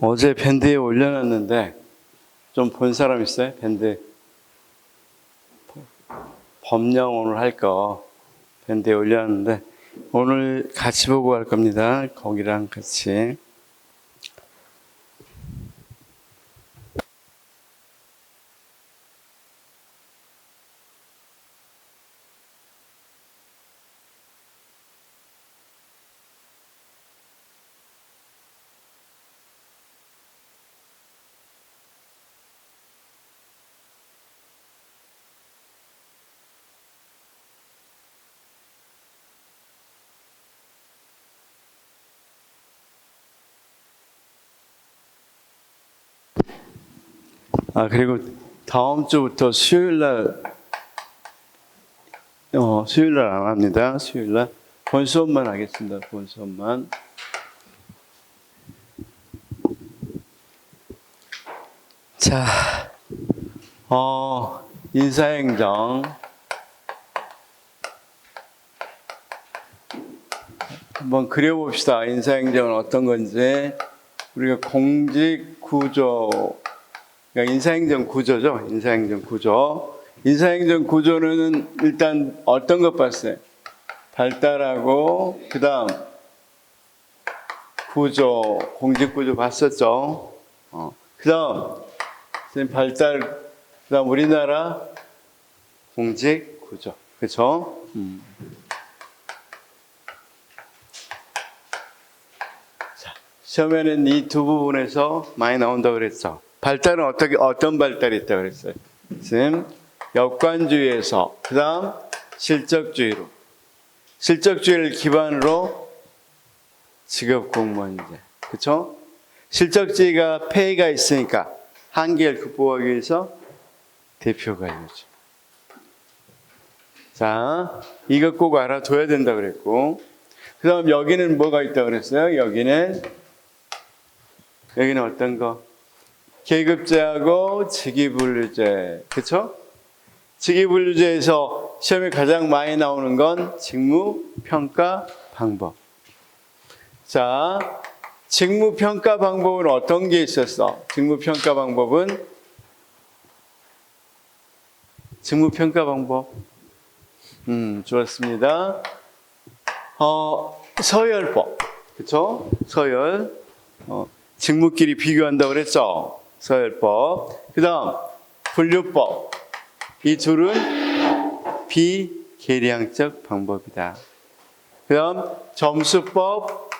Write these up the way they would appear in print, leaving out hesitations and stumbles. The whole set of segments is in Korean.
어제 밴드에 올려놨는데 좀 본 사람 있어요? 밴드 범령 오늘 할 거 밴드에 올려놨는데 오늘 같이 보고 갈 겁니다. 거기랑 같이. 그리고 다음 주부터 수요일 날 안 합니다. 수요일 날 본 수업만 하겠습니다. 본 수업만. 자, 인사행정. 한번 그려봅시다. 인사행정은 어떤 건지. 우리가 공직구조, 그러니까 인사행정 구조죠. 인사행정 구조. 인사행정 구조는 일단 어떤 것 봤어요? 발달하고, 그 다음 구조, 공직구조 봤었죠. 그 다음 발달, 그 다음 우리나라 공직구조. 그렇죠? 자, 시험에는 이 두 부분에서 많이 나온다고 그랬죠. 발달은 어떤 발달이 있다고 그랬어요? 지금 역관주의에서, 그 다음 실적주의로. 실적주의를 기반으로 직업 공무원제. 그쵸? 실적주의가 폐해가 있으니까 한계를 극복하기 위해서 대표가 이거죠. 자, 이것 꼭 알아둬야 된다고 그랬고, 그 다음 여기는 뭐가 있다고 그랬어요? 여기는 어떤 거? 계급제하고 직위분류제. 그쵸? 직위분류제에서 시험에 가장 많이 나오는 건 직무평가 방법. 자, 직무평가 방법은 어떤 게 있었어? 직무평가 방법. 좋았습니다. 서열법. 그쵸? 서열. 직무끼리 비교한다고 그랬죠? 서열법. 그 다음, 분류법. 이 둘은 비계량적 방법이다. 그 다음, 점수법,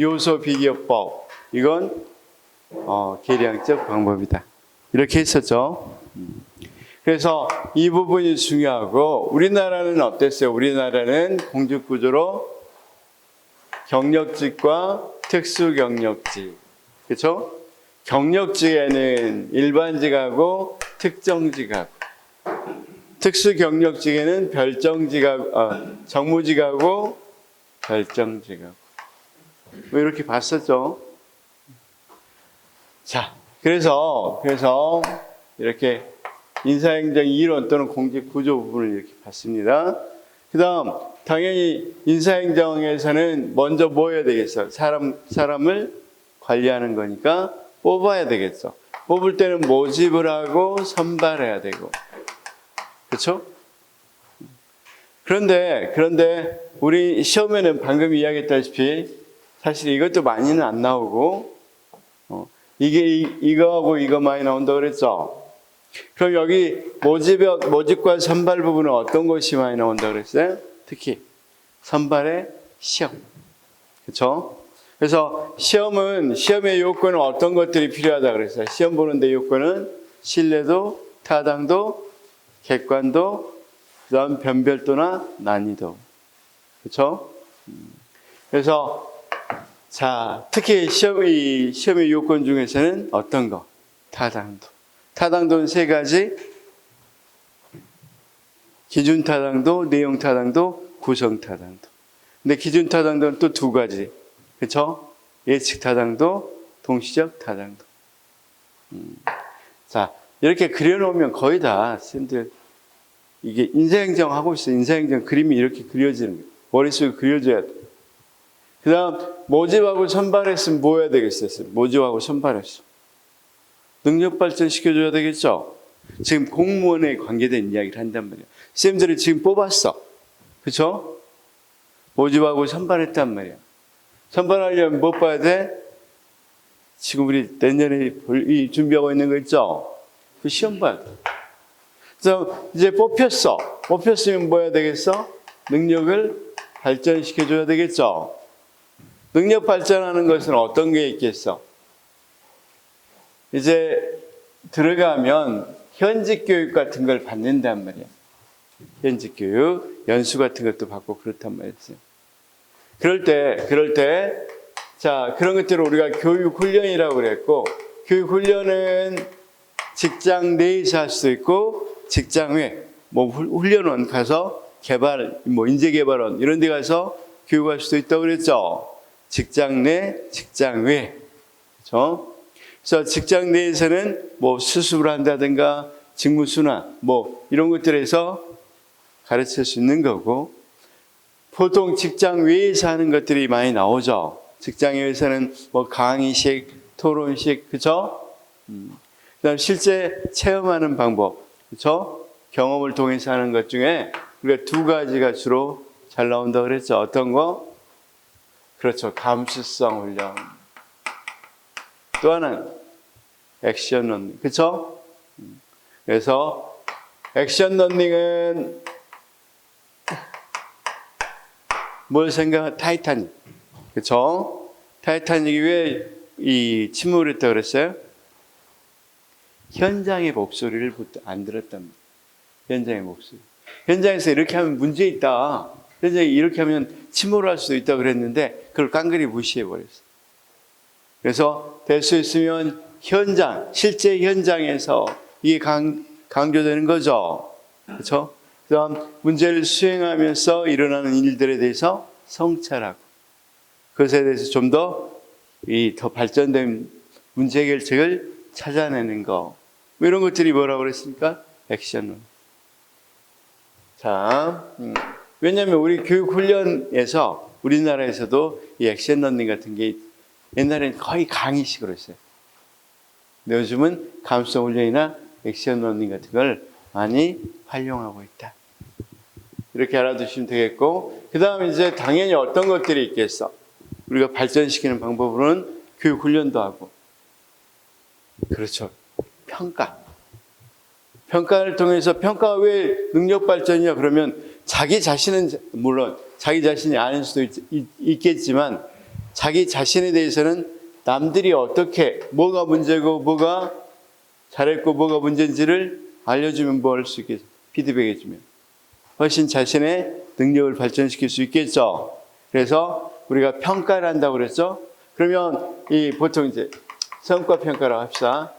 요소 비교법. 이건 계량적 방법이다. 이렇게 했었죠. 그래서 이 부분이 중요하고, 우리나라는 어땠어요? 우리나라는 공직구조로 경력직과 특수경력직. 그렇죠? 경력직에는 일반직하고 특정직하고, 특수경력직에는 정무직하고 별정직하고. 뭐 이렇게 봤었죠. 자, 그래서 이렇게 인사행정 이론 또는 공직구조 부분을 이렇게 봤습니다. 그 다음, 당연히 인사행정에서는 먼저 뭐 해야 되겠어? 사람을 관리하는 거니까 뽑아야 되겠어. 뽑을 때는 모집을 하고 선발해야 되고. 그렇죠? 그런데 우리 시험에는 방금 이야기했다시피 사실 이것도 많이는 안 나오고, 이거하고 이거 많이 나온다고 그랬죠? 그럼 여기 모집과 선발 부분은 어떤 것이 많이 나온다고 그랬어요? 특히 선발의 시험. 그렇죠? 그래서 시험의 요건은 어떤 것들이 필요하다 그랬어요? 시험 보는데 요건은 신뢰도, 타당도, 객관도, 그다음 변별도나 난이도. 그렇죠? 그래서 자, 특히 시험의 요건 중에서는 어떤 거? 타당도. 타당도는 세 가지. 기준 타당도, 내용 타당도, 구성 타당도. 근데 기준 타당도는 또 두 가지. 그렇죠? 예측 타당도, 동시적 타당도. 자, 이렇게 그려놓으면 거의 다 쌤들 이게 인사행정 하고 있어. 인사행정 그림이 이렇게 그려지는 거예요. 머릿속에 그려져야 돼. 그 다음, 모집하고 선발했으면 뭐 해야 되겠어요? 모집하고 선발했어. 능력 발전 시켜줘야 되겠죠? 지금 공무원에 관계된 이야기를 한단 말이야. 쌤들이 지금 뽑았어. 그쵸? 모집하고 선발했단 말이야. 선발하려면 뭐 봐야 돼? 지금 우리 내년에 준비하고 있는 거 있죠? 그 시험 봐야 돼. 그래서 이제 뽑혔어. 뽑혔으면 뭐 해야 되겠어? 능력을 발전시켜줘야 되겠죠? 능력 발전하는 것은 어떤 게 있겠어? 이제 들어가면 현직 교육 같은 걸 받는단 말이야. 현직 교육, 연수 같은 것도 받고 그렇단 말이지. 그럴 때, 자, 그런 것들을 우리가 교육 훈련이라고 그랬고, 교육 훈련은 직장 내에서 할 수도 있고, 직장 외, 뭐 훈련원 가서 개발, 뭐 인재개발원 이런 데 가서 교육할 수도 있다고 그랬죠. 직장 내, 직장 외. 그렇죠? 그래서 직장 내에서는 뭐 수습을 한다든가 직무순환 뭐 이런 것들에서 가르칠 수 있는 거고, 보통 직장 외에서 하는 것들이 많이 나오죠. 직장 외에서는 뭐 강의식, 토론식, 그렇죠? 그다음 실제 체험하는 방법, 그렇죠? 경험을 통해서 하는 것 중에 우리가 두 가지가 주로 잘 나온다고 그랬죠. 어떤 거? 그렇죠. 감수성 훈련. 또 하나는 액션 러닝. 그렇죠? 그래서 액션 러닝은 뭘 생각한 타이타닉. 그렇죠? 타이타닉이 왜 이 침몰을 했다고 그랬어요? 현장의 목소리를 안 들었단 말이에요. 현장의 목소리. 현장에서 이렇게 하면 문제 있다. 현장에 이렇게 하면 침몰할 수도 있다고 그랬는데 그걸 깡그리 무시해버렸어요. 그래서 될 수 있으면 현장, 실제 현장에서 이게 강조되는 거죠. 그렇죠? 그다음 문제를 수행하면서 일어나는 일들에 대해서 성찰하고 그것에 대해서 좀 더 발전된 문제 해결책을 찾아내는 거. 뭐 이런 것들이 뭐라고 그랬습니까? 액션론. 자, 왜냐하면 우리 교육훈련에서 우리나라에서도 이 액션 러닝 같은 게 옛날에는 거의 강의식으로 했어요. 근데 요즘은 감수성 훈련이나 액션 러닝 같은 걸 많이 활용하고 있다. 이렇게 알아두시면 되겠고, 그 다음 이제 당연히 어떤 것들이 있겠어? 우리가 발전시키는 방법으로는 교육 훈련도 하고, 그렇죠. 평가. 평가를 통해서, 평가가 왜 능력 발전이냐 그러면 자기 자신은 물론 자기 자신이 아닐 수도 있겠지만 자기 자신에 대해서는 남들이 어떻게, 뭐가 문제고 뭐가 잘했고 뭐가 문제인지를 알려주면 뭐 할 수 있겠어? 피드백해주면 훨씬 자신의 능력을 발전시킬 수 있겠죠. 그래서 우리가 평가를 한다고 그랬죠. 그러면 이 보통 이제 성과 평가라고 합시다.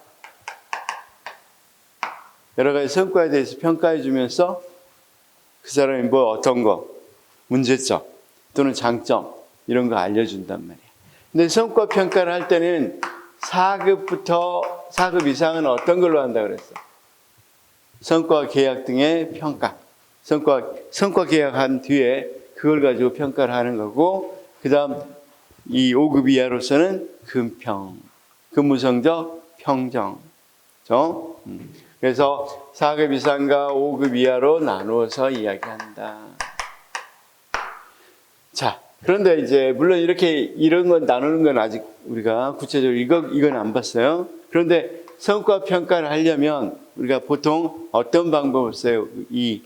여러 가지 성과에 대해서 평가해 주면서 그 사람이 뭐 어떤 거, 문제점 또는 장점 이런 거 알려준단 말이에요. 근데 성과 평가를 할 때는 4급부터 4급 이상은 어떤 걸로 한다 그랬어? 성과 계약 등의 평가. 성과 계약한 뒤에 그걸 가지고 평가를 하는 거고, 그 다음 이 5급 이하로서는 금평, 근무성적 평정. 그렇죠? 그래서 4급 이상과 5급 이하로 나누어서 이야기한다. 자, 그런데 이제 물론 이런 건 나누는 건 아직 우리가 구체적으로 이건 안 봤어요. 그런데 성과 평가를 하려면 우리가 보통 어떤 방법을 써요? 이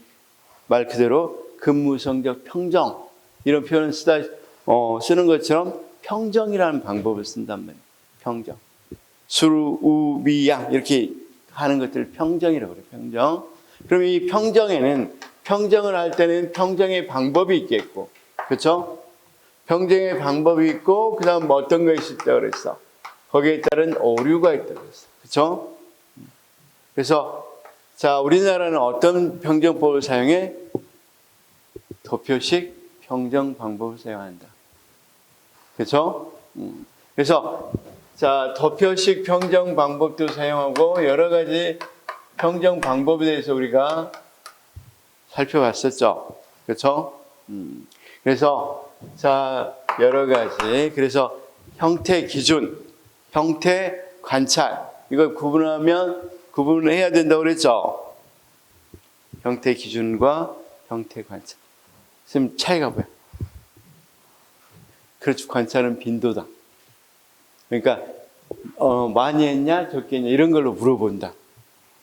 말 그대로 근무 성적 평정 이런 표현을 쓰는 것처럼 평정이라는 방법을 쓴단 말이에요. 평정. 수, 우, 미, 양 이렇게 하는 것들을 평정이라고 그래요. 평정. 그럼 이 평정을 할 때는 평정의 방법이 있겠고, 그렇죠? 평정의 방법이 있고, 그 다음 어떤 것이 있다고 그랬어? 거기에 따른 오류가 있다고 그랬어. 그렇죠? 그래서 자, 우리나라는 어떤 평정법을 사용해? 도표식 평정 방법을 사용한다. 그렇죠? 그래서 자, 도표식 평정 방법도 사용하고 여러 가지 평정 방법에 대해서 우리가 살펴봤었죠. 그렇죠? 그래서 자, 여러 가지. 그래서 형태 기준, 형태 관찰. 이걸 구분을 해야 된다고 그랬죠? 형태 기준과 형태 관찰. 지금 차이가 뭐야? 그렇죠. 관찰은 빈도다. 그러니까, 많이 했냐, 적게 했냐, 이런 걸로 물어본다.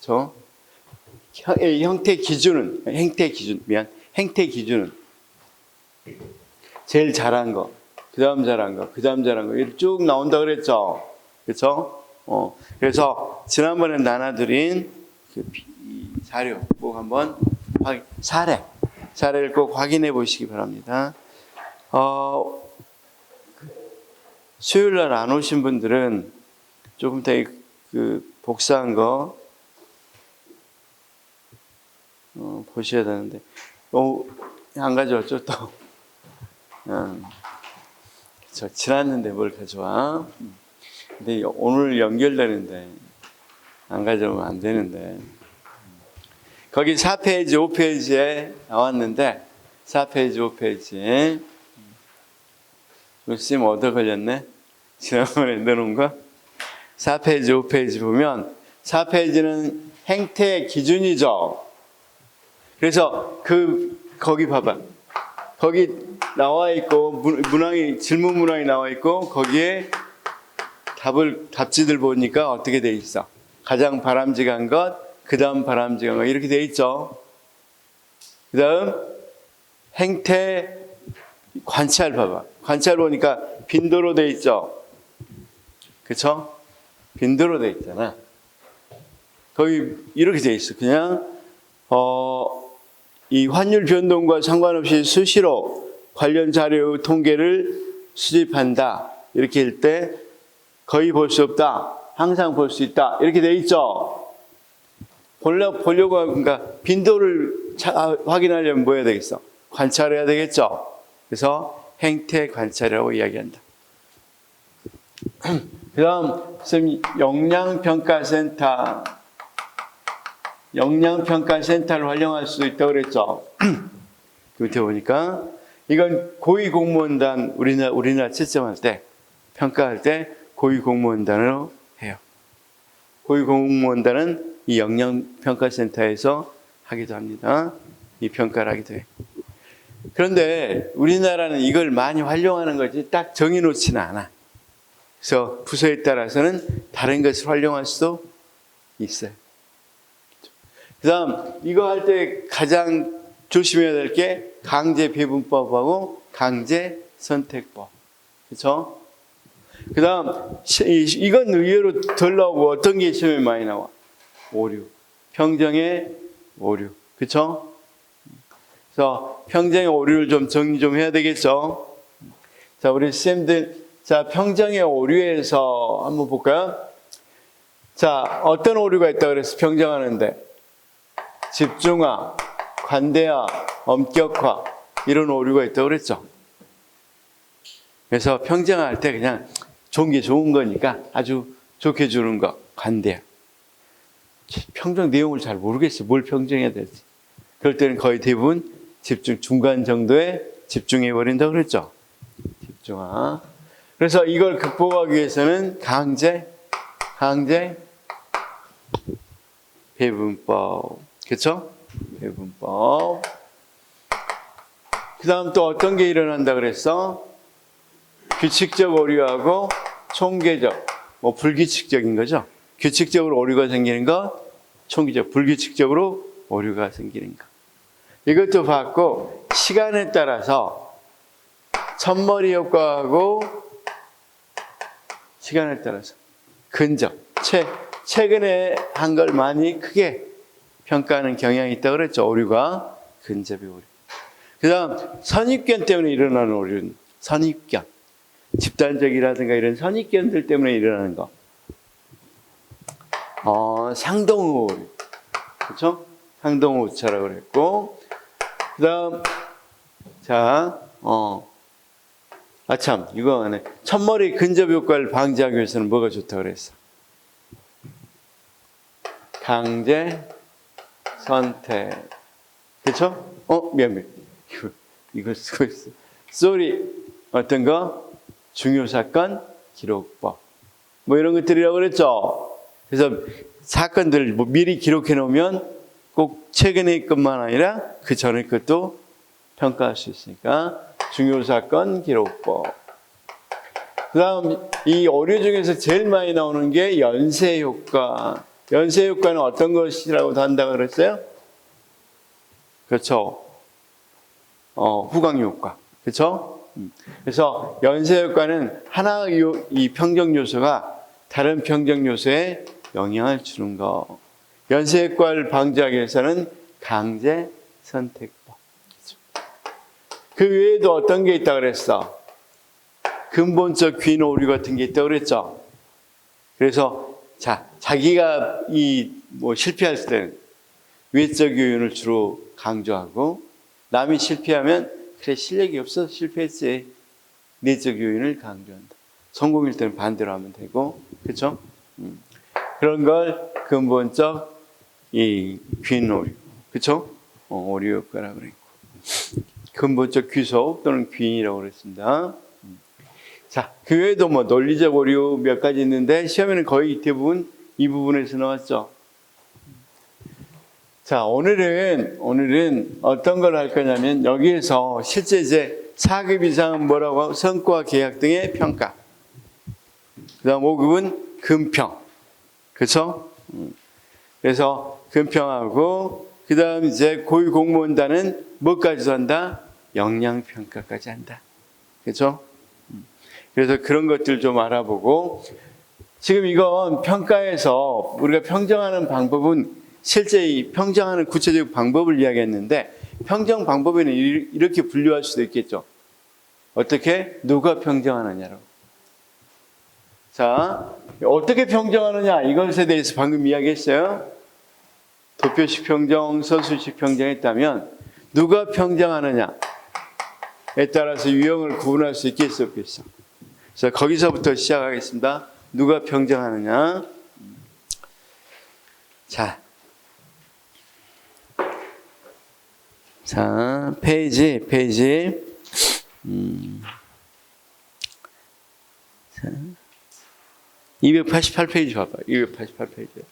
그렇죠? 행태 기준은 제일 잘한 거, 그 다음 잘한 거, 그 다음 잘한 거, 이렇게 쭉 나온다 그랬죠? 그렇죠? 그래서 지난번에 나눠드린 이 자료 꼭 한번 사례를 꼭 확인해 보시기 바랍니다. 수요일 날 안 오신 분들은 조금 더 복사한 거 보셔야 되는데, 안 가져왔죠, 또? 그쵸, 지났는데 뭘 가져와? 근데 오늘 연결되는데, 안 가져오면 안 되는데. 거기 4페이지, 5페이지에 나왔는데, 4페이지, 5페이지에. 쌤 얻어 걸렸네? 지난번에 넣어놓은 거? 4페이지, 5페이지 보면, 4페이지는 행태 기준이죠. 그래서 거기 봐봐. 거기 나와 있고, 질문 문항이 나와 있고, 거기에 답지들 보니까 어떻게 돼 있어? 가장 바람직한 것, 그 다음 바람직한 것, 이렇게 돼 있죠. 그 다음, 행태 관찰 봐봐. 관찰 보니까 빈도로 돼 있죠. 그쵸? 빈도로 돼 있잖아. 거기 이렇게 돼 있어. 그냥, 이 환율 변동과 상관없이 수시로 관련 자료의 통계를 수집한다. 이렇게 할 때 거의 볼 수 없다. 항상 볼 수 있다. 이렇게 돼 있죠. 보려고 하니까 빈도를 확인하려면 뭐 해야 되겠어? 관찰해야 되겠죠. 그래서 행태 관찰이라고 이야기한다. 그 다음, 영양평가센터를 활용할 수도 있다고 그랬죠. 그 밑에 보니까 이건 고위공무원단, 우리나라 채점할 때, 평가할 때 고위공무원단으로 해요. 고위공무원단은 이 영양평가센터에서 하기도 합니다. 이 평가를 하기도 해요. 그런데 우리나라는 이걸 많이 활용하는 거지 딱 정해놓지는 않아. 그래서 부서에 따라서는 다른 것을 활용할 수도 있어요. 그 다음, 이거 할 때 가장 조심해야 될 게 강제 배분법하고 강제 선택법. 그렇죠? 그 다음, 이건 의외로 덜 나오고 어떤 게 시험에 많이 나와? 오류. 평정의 오류. 그렇죠? 그래서 평정의 오류를 좀 정리 좀 해야 되겠죠? 자, 우리 쌤들, 자, 평정의 오류에서 한번 볼까요? 자, 어떤 오류가 있다고 그랬어? 평정하는데. 집중화, 관대화, 엄격화, 이런 오류가 있다고 그랬죠? 그래서 평정할 때 그냥 좋은 게 좋은 거니까 아주 좋게 주는 거, 관대화. 평정 내용을 잘 모르겠어. 뭘 평정해야 될지. 그럴 때는 거의 대부분 중간 정도에 집중해버린다고 그랬죠? 집중화. 그래서 이걸 극복하기 위해서는 강제 배분법. 그렇죠? 배분법. 그 다음 또 어떤 게 일어난다 그랬어? 규칙적 오류하고 총계적, 불규칙적인 거죠. 규칙적으로 오류가 생기는 거, 총계적, 불규칙적으로 오류가 생기는 거. 이것도 봤고, 시간에 따라서 첫머리 효과하고 시간에 따라서 근접, 최근에 한 걸 많이 크게 평가하는 경향이 있다고 그랬죠. 오류가 근접의 오류. 그 다음 선입견 때문에 일어나는 오류는 선입견. 집단적이라든가 이런 선입견들 때문에 일어나는 거. 상동의 오류. 그렇죠? 상동의 오차라고 그랬고. 그 다음 이거 안에 첫머리 근접 효과를 방지하기 위해서는 뭐가 좋다고 그랬어? 강제 선택. 그렇죠? 미안. 이거 쓰고 있어. 쏘리 어떤 거? 중요사건 기록법. 뭐 이런 것들이라고 그랬죠. 그래서 사건들을 뭐 미리 기록해 놓으면 꼭 최근의 것만 아니라 그 전의 것도 평가할 수 있으니까 중요사건 기록법. 그 다음 이 오류 중에서 제일 많이 나오는 게 연쇄효과. 연쇄효과는 어떤 것이라고 한다고 그랬어요? 그렇죠. 후광효과. 그렇죠? 그래서 연쇄효과는 하나의 이 평정 요소가 다른 평정 요소에 영향을 주는 거. 연쇄효과를 방지하기 위해서는 강제 선택법. 그 외에도 어떤 게 있다고 그랬어? 근본적 귀인 오류 같은 게 있다고 그랬죠. 그래서 자기가 실패할 때는 외적 요인을 주로 강조하고 남이 실패하면 그래 실력이 없어서 실패했지. 내적 요인을 강조한다. 성공일 때는 반대로 하면 되고, 그렇죠? 그런 걸 근본적 이 귀인 오류, 그렇죠? 오류 효과라고 그랬고, 근본적 귀속 또는 귀인이라고 그랬습니다. 자, 그 외에도 뭐 논리적 오류 몇 가지 있는데 시험에는 거의 대부분 이 부분에서 나왔죠. 자, 오늘은 어떤 걸 할 거냐면 여기에서 실제 이제 4급 이상은 뭐라고? 성과 계약 등의 평가. 그 다음 5급은 금평. 그렇죠? 그래서 금평하고 그 다음 이제 고위 공무원단은 뭐까지도 한다? 역량평가까지 한다. 그렇죠? 그래서 그런 것들 좀 알아보고 지금 이건 평가에서 우리가 평정하는 방법은 실제 이 평정하는 구체적 방법을 이야기했는데 평정 방법에는 이렇게 분류할 수도 있겠죠. 어떻게? 누가 평정하느냐로. 자, 어떻게 평정하느냐 이것에 대해서 방금 이야기했어요. 도표식 평정, 서술식 평정했다면 누가 평정하느냐에 따라서 유형을 구분할 수 있겠어 없겠어. 자, 거기서부터 시작하겠습니다. 누가 평정하느냐. 자, 페이지. 자, 288페이지 봐봐. 288페이지.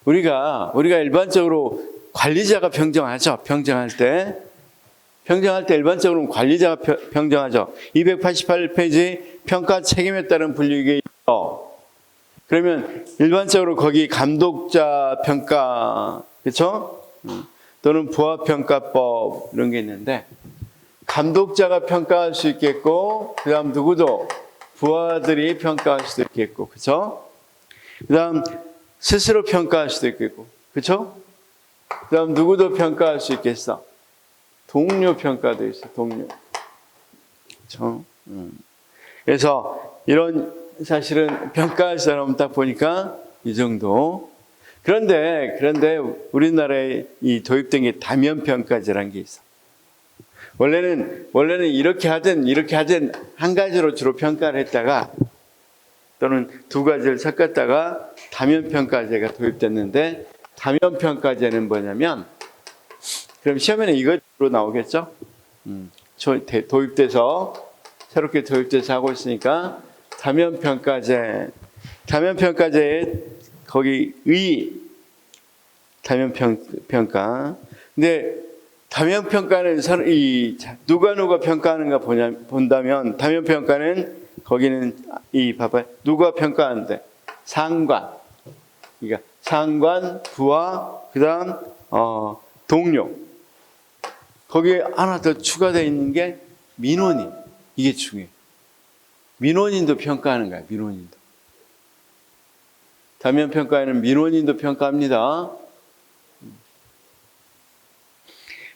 우리가 일반적으로 관리자가 평정하죠. 평정할 때 일반적으로는 관리자가 평정하죠. 288페이지 평가 책임에 따른 분류에 있어. 그러면 일반적으로 거기 감독자 평가, 그렇죠? 또는 부하평가법 이런 게 있는데 감독자가 평가할 수 있겠고 그 다음 누구도 부하들이 평가할 수도 있겠고, 그렇죠? 그 다음 스스로 평가할 수도 있겠고, 그렇죠? 그 다음 누구도 평가할 수 있겠어? 동료 평가도 있어, 동료. 그렇죠? 그래서 이런 사실은 평가할 사람 딱 보니까 이 정도. 그런데 우리나라에 이 도입된 게 다면평가제라는 게 있어. 원래는 이렇게 하든 한 가지로 주로 평가를 했다가 또는 두 가지를 섞었다가 다면평가제가 도입됐는데 다면평가제는 뭐냐면 그럼 시험에는 이것으로 나오겠죠? 새롭게 도입돼서 하고 있으니까 다면평가제에 거기 다면평가. 근데 다면평가는 누가 평가하는가 본다면 다면평가는 거기는 봐봐요. 누가 평가하는데 상관. 그러니까 상관, 부하, 그다음 동료. 거기에 하나 더 추가되어 있는 게 민원인. 이게 중요해요. 민원인도 평가하는 거야, 민원인도. 다면평가에는 민원인도 평가합니다.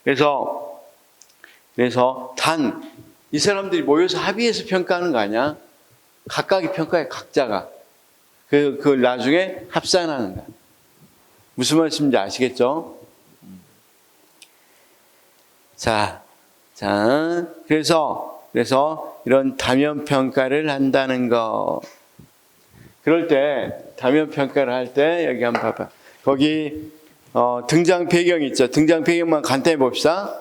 그래서 이 사람들이 모여서 합의해서 평가하는 거 아니야? 각각이 평가해, 각자가. 그걸 나중에 합산하는 거야. 무슨 말씀인지 아시겠죠? 그래서 이런 다면평가를 한다는 거. 그럴 때, 다면평가를 할 때, 여기 한번 봐봐. 거기 등장 배경이 있죠. 등장 배경만 간단히 봅시다.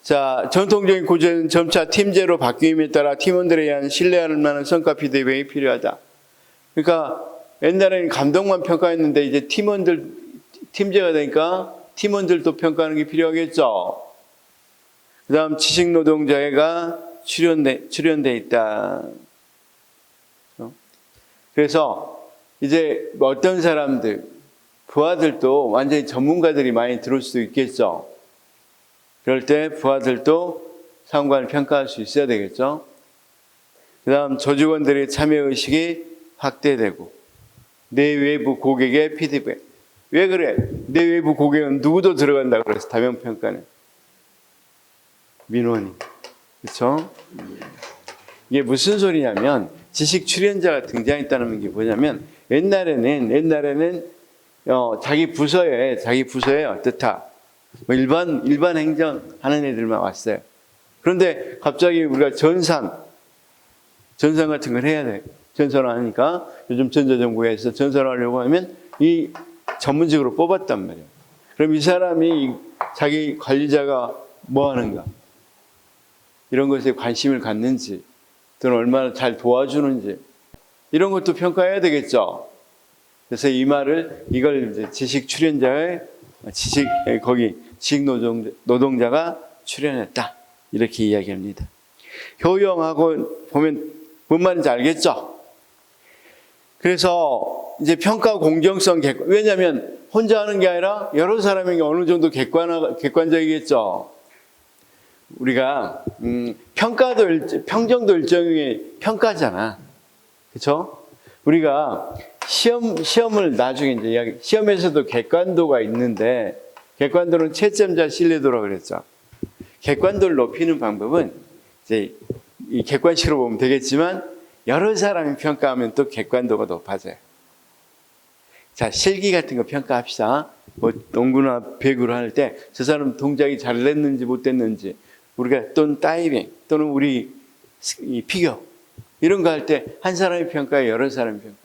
자, 전통적인 구조는 점차 팀제로 바뀜에 따라 팀원들에 의한 신뢰할 만한 성과 피드백이 필요하다. 그러니까 옛날에는 감독만 평가했는데 이제 팀제가 되니까 팀원들도 평가하는 게 필요하겠죠. 그 다음 지식 노동자가 출연돼 있다. 그래서 이제 어떤 사람들, 부하들도 완전히 전문가들이 많이 들어올 수도 있겠죠. 그럴 때 부하들도 사무관을 평가할 수 있어야 되겠죠. 그 다음 조직원들의 참여의식이 확대되고 내외부 고객의 피드백. 왜 그래? 내외부 고객은 누구도 들어간다고 그래서 다면평가는. 민원인. 그렇죠? 이게 무슨 소리냐면 지식 출연자가 등장했다는 게 뭐냐면 옛날에는 자기 부서에 어떻다. 뭐 일반 행정하는 애들만 왔어요. 그런데 갑자기 우리가 전산 같은 걸 해야 돼. 전산을 하니까 요즘 전자정부에서 전산을 하려고 하면 이 전문직으로 뽑았단 말이에요. 그럼 이 사람이 자기 관리자가 뭐 하는가? 이런 것에 관심을 갖는지, 또는 얼마나 잘 도와주는지, 이런 것도 평가해야 되겠죠. 그래서 이걸 이제 지식 출연자의 지식 노동자가 출연했다. 이렇게 이야기합니다. 효용하고 보면 뭔 말인지 알겠죠? 그래서 이제 평가 공정성 객관, 왜냐하면 혼자 하는 게 아니라 여러 사람에게 어느 정도 객관적이겠죠. 우리가 평정도 일종의 평가잖아. 그렇죠? 우리가 시험을 나중에 이제 시험에서도 객관도가 있는데 객관도는 채점자 신뢰도라고 그랬죠. 객관도를 높이는 방법은 이제 이 객관식으로 보면 되겠지만 여러 사람이 평가하면 또 객관도가 높아져요. 자, 실기 같은 거 평가합시다. 뭐 농구나 배구를 할 때 저 사람 동작이 잘 됐는지 못 됐는지, 우리가 또는 다이빙 또는 우리 이 피겨 이런 거 할 때 한 사람이 평가해, 여러 사람이 평가해.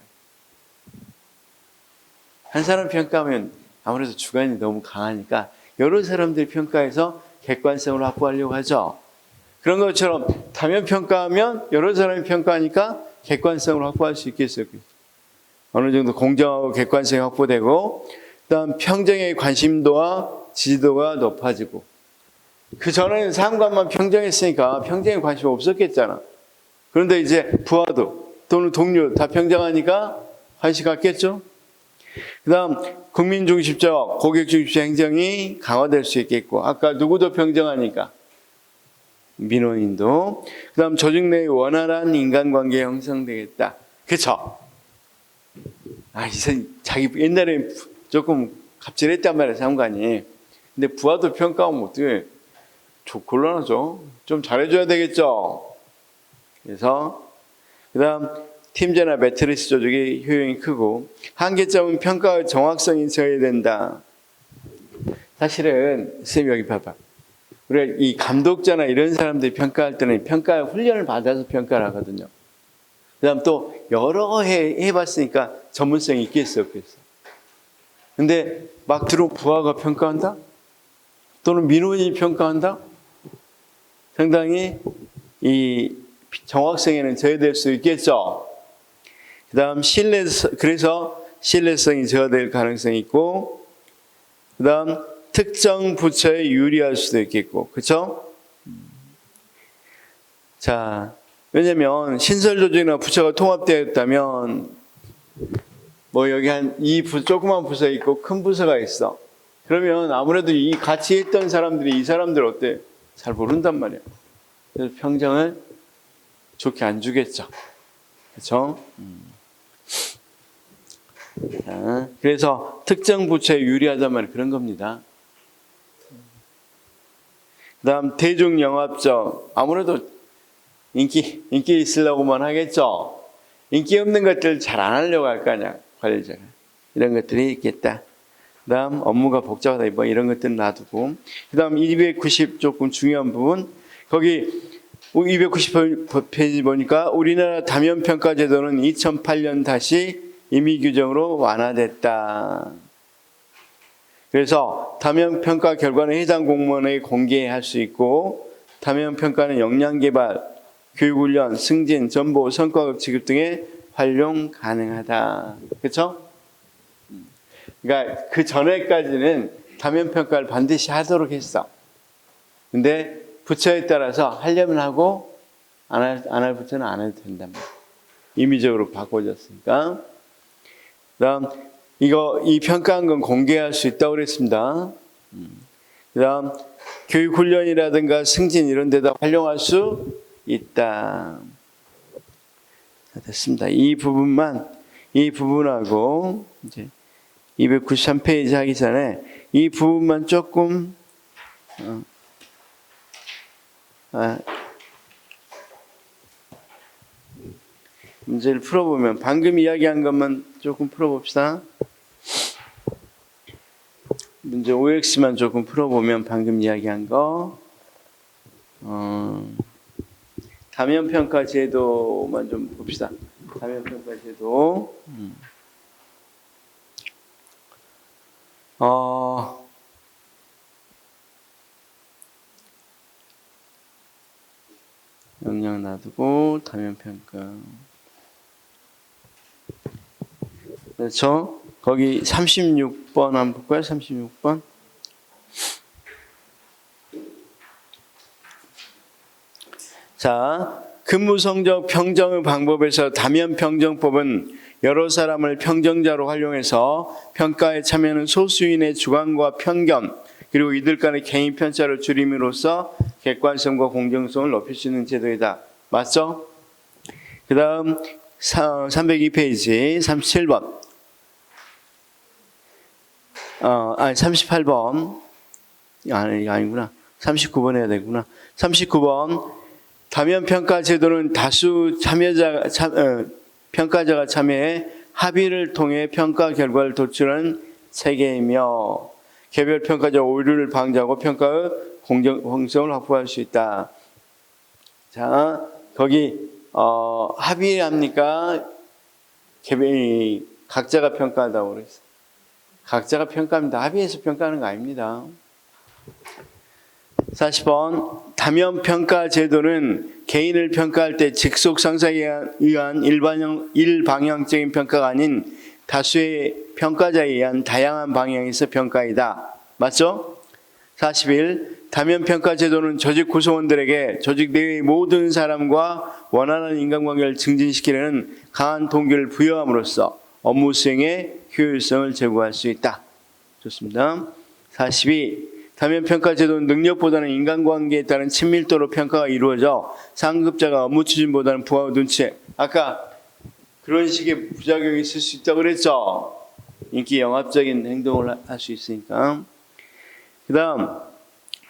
한 사람 평가하면 아무래도 주관이 너무 강하니까 여러 사람들이 평가해서 객관성을 확보하려고 하죠. 그런 것처럼 다면 평가하면 여러 사람이 평가하니까 객관성을 확보할 수 있겠어요. 어느 정도 공정하고 객관성이 확보되고, 그다음 평정의 관심도와 지지도가 높아지고. 그 전에는 사무관만 평정했으니까 평정에 관심 없었겠잖아. 그런데 이제 부하도 또는 동료 다 평정하니까 관심 갖겠죠. 그다음 국민중심적, 고객중심적 행정이 강화될 수 있겠고, 아까 누구도 평정하니까 민원인도. 그다음 조직 내의 원활한 인간관계 형성되겠다. 그렇죠? 자기 옛날에 조금 갑질했단 말이에요, 사무관이. 근데 부하도 평가하면 어떻게 곤란하죠. 좀 잘해줘야 되겠죠. 그래서 그다음 팀제나 매트리스 조직의 효용이 크고, 한계점은 평가의 정확성이 있어야 된다. 사실은 선생님 여기 봐봐. 우리가 이 감독자나 이런 사람들이 평가할 때는 평가 훈련을 받아서 평가를 하거든요. 그다음 또 여러 해 해봤으니까 전문성이 있겠어 없겠어. 근데 막 들어온 부하가 평가한다? 또는 민원인이 평가한다? 상당히 이 정확성에는 저해될 수 있겠죠. 그다음 그래서 신뢰성이 저하될 가능성이 있고, 그다음 특정 부처에 유리할 수도 있겠고, 그렇죠? 자, 왜냐면 신설 조직이나 부처가 통합되어 있다면 뭐 여기 조그만 부서 있고 큰 부서가 있어. 그러면 아무래도 이 같이 했던 사람들이 이 사람들 어때? 잘 모른단 말이야. 그래서 평정을 좋게 안 주겠죠. 그렇죠? 자, 그래서 특정 부처에 유리하단 말이 그런 겁니다. 그다음 대중영합적, 아무래도 인기 있으려고만 하겠죠. 인기 없는 것들 잘 안 하려고 할 거 아니야, 관리자가. 이런 것들이 있겠다. 그다음 업무가 복잡하다, 뭐 이런 것들은 놔두고. 그다음 290 조금 중요한 부분, 거기 290페이지 보니까 우리나라 다면평가 제도는 2008년 다시 임의 규정으로 완화됐다. 그래서 다면평가 결과는 해당 공무원에게 공개할 수 있고, 다면평가는 역량개발, 교육훈련, 승진, 전보, 성과급 지급 등에 활용 가능하다. 그렇죠? 그러니까 그 전에까지는 다면평가를 반드시 하도록 했어. 근데 부처에 따라서 하려면 하고 안 할 부처는 안 해도 된단 말이야. 임의적으로 바꿔줬으니까. 그다음 이 평가한 건 공개할 수 있다고 그랬습니다. 그다음 교육훈련이라든가 승진 이런 데다 활용할 수 있다. 됐습니다. 이 부분하고 이제 293페이지 하기 전에 이 부분만 조금 문제를 풀어보면 방금 이야기한 것만 조금 풀어봅시다. 문제 OX만 조금 풀어보면 방금 이야기한 거 다면평가 제도만 좀 봅시다. 다면평가 제도 영향 놔두고 다면평가 그렇죠? 거기 36번 한번 볼까요? 36번 자, 근무성적 평정의 방법에서 다면평정법은 여러 사람을 평정자로 활용해서 평가에 참여하는 소수인의 주관과 편견 그리고 이들 간의 개인 편차를 줄임으로써 객관성과 공정성을 높일 수 있는 제도이다. 맞죠? 그 다음 302페이지 37번 38번 아니구나 39번 해야 되구나 39번 다면평가 제도는 다수 평가자가 참여해 합의를 통해 평가 결과를 도출하는 체계이며 개별 평가자 오류를 방지하고 평가의 공정성을 확보할 수 있다. 자, 거기 합의합니까? 각자가 평가한다고 그랬어. 각자가 평가합니다. 합의해서 평가하는 거 아닙니다. 40번 다면평가 제도는 개인을 평가할 때 직속 상사에 의한 일방향적인 평가가 아닌 다수의 평가자에 의한 다양한 방향에서 평가이다. 맞죠? 41. 다면평가 제도는 조직 구성원들에게 조직 내의 모든 사람과 원활한 인간관계를 증진시키려는 강한 동기를 부여함으로써 업무 수행의 효율성을 제고할 수 있다. 좋습니다. 42. 다면평가 제도는 능력보다는 인간관계에 따른 친밀도로 평가가 이루어져 상급자가 업무 추진보다는 부하의 눈치. 아까 그런 식의 부작용이 있을 수 있다고 그랬죠. 인기 영합적인 행동을 할 수 있으니까. 그 다음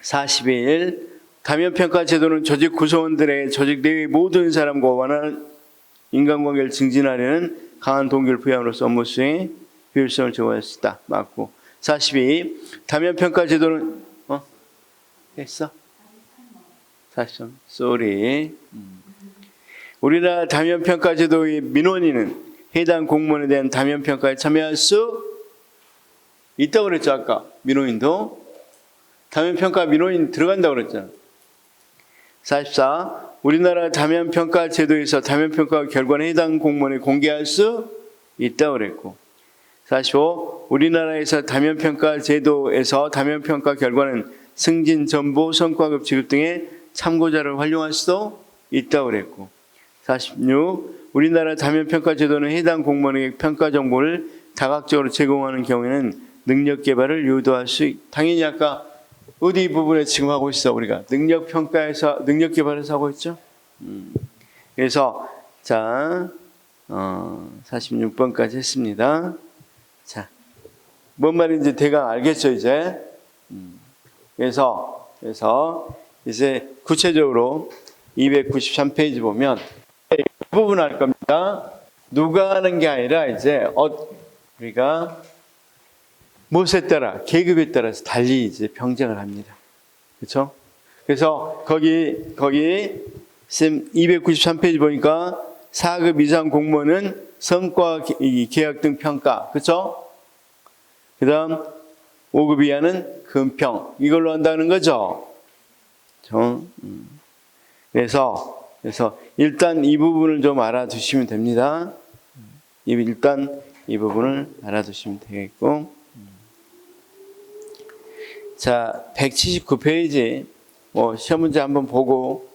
41. 다면평가 제도는 조직 구성원들의 조직 내의 모든 사람과 원하는 인간관계를 증진하려는 강한 동기를 부여함으로써 업무 수행의 효율성을 제고할 수 있다. 맞고. 42. 다면평가 제도는 했어? 43. 쏘리. 우리나라 다면평가 제도의 민원인은 해당 공무원에 대한 다면평가에 참여할 수 있다고 그랬죠. 아까 민원인도 다면평가 민원인 들어간다고 그랬잖아. 44. 우리나라 다면평가 제도에서 다면평가 결과는 해당 공무원에 공개할 수 있다고 그랬고 45. 우리나라에서 다면평가 제도에서 다면평가 결과는 승진, 전보, 성과급 지급 등의 참고자를 활용할 수도 있다고 그랬고 46. 우리나라 다면평가 제도는 해당 공무원에게 평가 정보를 다각적으로 제공하는 경우에는 능력 개발을 유도할 수 당연히 아까 어디 부분에 지금 하고 있어 우리가 능력 평가에서 능력 개발에서 하고 있죠. 그래서 자 46번까지 했습니다. 자, 뭔 말인지 대강 알겠죠 이제. 그래서 이제 구체적으로 293페이지 보면 이 부분 할 겁니다. 누가 하는 게 아니라 이제 우리가 무엇에 따라 계급에 따라서 달리 이제 평정을 합니다. 그렇죠? 그래서 거기 293페이지 보니까 4급 이상 공무원은 성과 계약 등 평가. 그렇죠? 그다음 5급 이하는 금평. 이걸로 한다는 거죠. 그래서 일단 이 부분을 좀 알아두시면 됩니다. 일단 이 부분을 알아두시면 되겠고. 자, 179페이지. 시험 문제 한번 보고,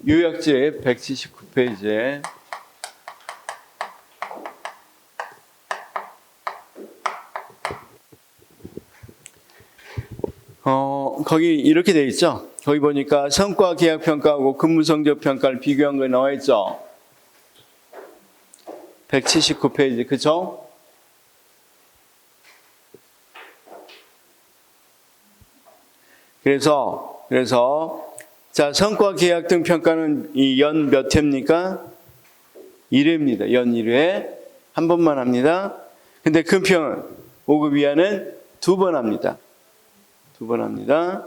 요약제 179페이지에. 거기 이렇게 돼 있죠? 거기 보니까 성과 계약 평가하고 근무 성적 평가를 비교한 거 나와 있죠? 179페이지, 그쵸? 그래서, 자, 성과 계약 등 평가는 이 연 몇 회입니까? 1회입니다. 연 1회. 한 번만 합니다. 근데 금평은 5급 이하는 2번 합니다. 2번 합니다.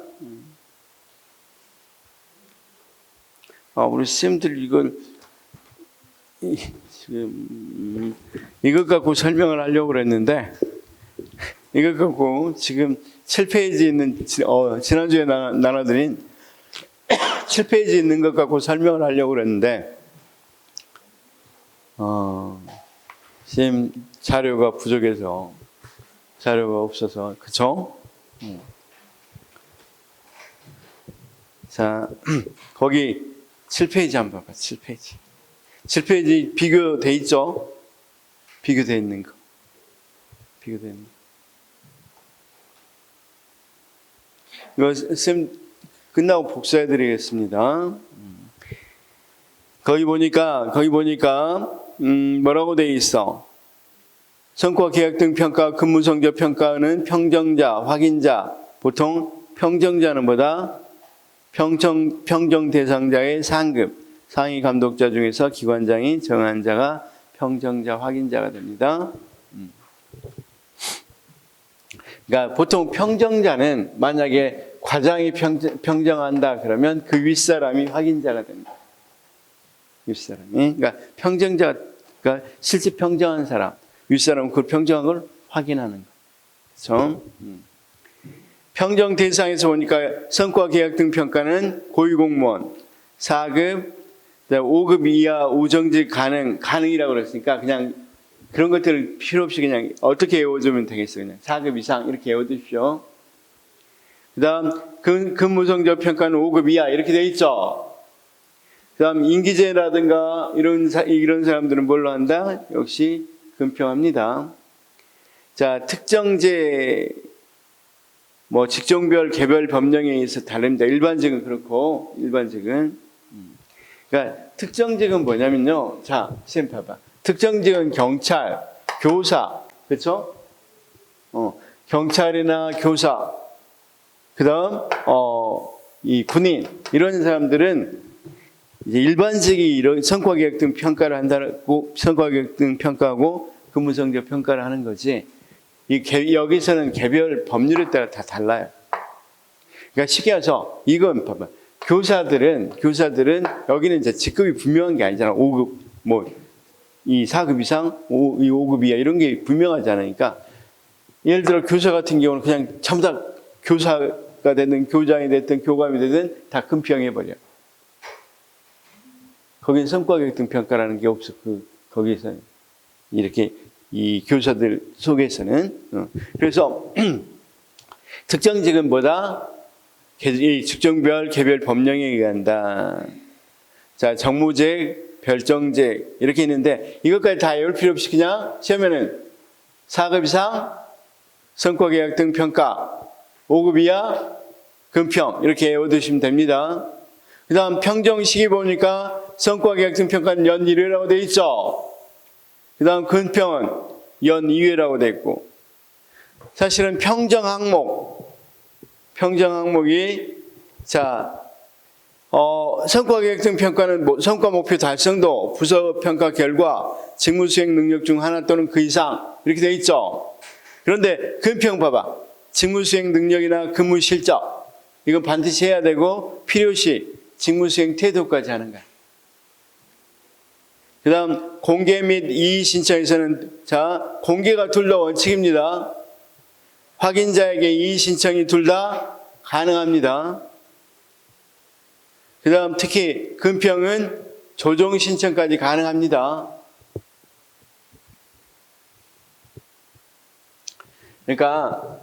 우리 쌤들 지금 이것 갖고 설명을 하려고 그랬는데, 이것 갖고 지금 7페이지 있는, 지난주에 나눠드린 7페이지 있는 것 갖고 설명을 하려고 그랬는데, 쌤 자료가 부족해서, 자료가 없어서, 그쵸? 자, 거기 7페이지 한번 봐봐, 7페이지. 7페이지 비교돼 있죠? 비교돼 있는 거. 비교돼 있는 거. 이거 쌤 끝나고 복사해 드리겠습니다. 거기 보니까 뭐라고 돼 있어? 성과 계약 등 평가, 근무 성적 평가는 평정자, 확인자, 보통 평정자는 뭐다? 평정 대상자의 상급, 상위 감독자 중에서 기관장이 정한 자가 평정자, 확인자가 됩니다. 그러니까 보통 평정자는 만약에 과장이 평정한다 그러면 그 윗사람이 확인자가 됩니다. 윗사람이. 그러니까 평정자가 실제 평정한 사람, 윗사람은 그 평정한 걸 확인하는 거죠. 평정 대상에서 보니까 성과 계약 등 평가는 고위공무원, 4급, 5급 이하 우정직 가능이라고 그랬으니까 그냥 그런 것들을 필요 없이 그냥 어떻게 외워주면 되겠어요. 그냥 4급 이상 이렇게 외워두십시오. 그 다음 근무 성적 평가는 5급 이하 이렇게 돼 있죠. 그 다음 인기제라든가 이런 사람들은 뭘로 한다? 역시 금평합니다. 자, 특정제 직종별 개별 법령에 의해서 다릅니다. 일반직은 그렇고, 그러니까 특정직은 뭐냐면요. 자, 쌤 봐봐. 특정직은 경찰, 교사, 그렇죠? 경찰이나 교사, 그다음 이 군인 이런 사람들은 이제 일반직이 이런 성과계획 등 평가를 한다고 성과계획 등 평가하고 근무 성적 평가를 하는 거지. 여기서는 개별 법률에 따라 다 달라요. 그러니까 쉽게 해서 이건 봐봐. 교사들은 여기는 이제 직급이 분명한 게 아니잖아. 5급 이 4급 이상, 이 5급 이하 이런 게 분명하지 않으니까 예를 들어 교사 같은 경우는 그냥 전부 다 교사가 됐든 교장이 됐든 교감이 됐든 다 금평해버려. 거기는 성과계획 등 평가라는 게 없어. 거기서 이렇게 이 교사들 속에서는. 그래서 특정직은 뭐다? 이 직종별 개별 법령에 의한다. 자, 정무직, 별정직 이렇게 있는데 이것까지 다 외울 필요 없이 그냥 시험에는 4급 이상 성과계약 등 평가, 5급 이하 금평 이렇게 외워두시면 됩니다. 그 다음 평정시기 보니까 성과계약 등 평가는 연 1회라고 되어 있죠. 그 다음 금평은 연 2회라고 되어 있고 사실은 평정 항목이 자 성과계획 등 평가는 성과 목표 달성도, 부서 평가 결과, 직무 수행 능력 중 하나 또는 그 이상 이렇게 되어 있죠. 그런데 금평 봐봐. 직무 수행 능력이나 근무 실적 이건 반드시 해야 되고 필요시 직무 수행 태도까지 하는 거야. 그 다음 공개 및 이의 신청에서는 자 공개가 둘 다 원칙입니다. 확인자에게 이의 신청이 둘 다 가능합니다. 그 다음 특히 금평은 조정 신청까지 가능합니다. 그러니까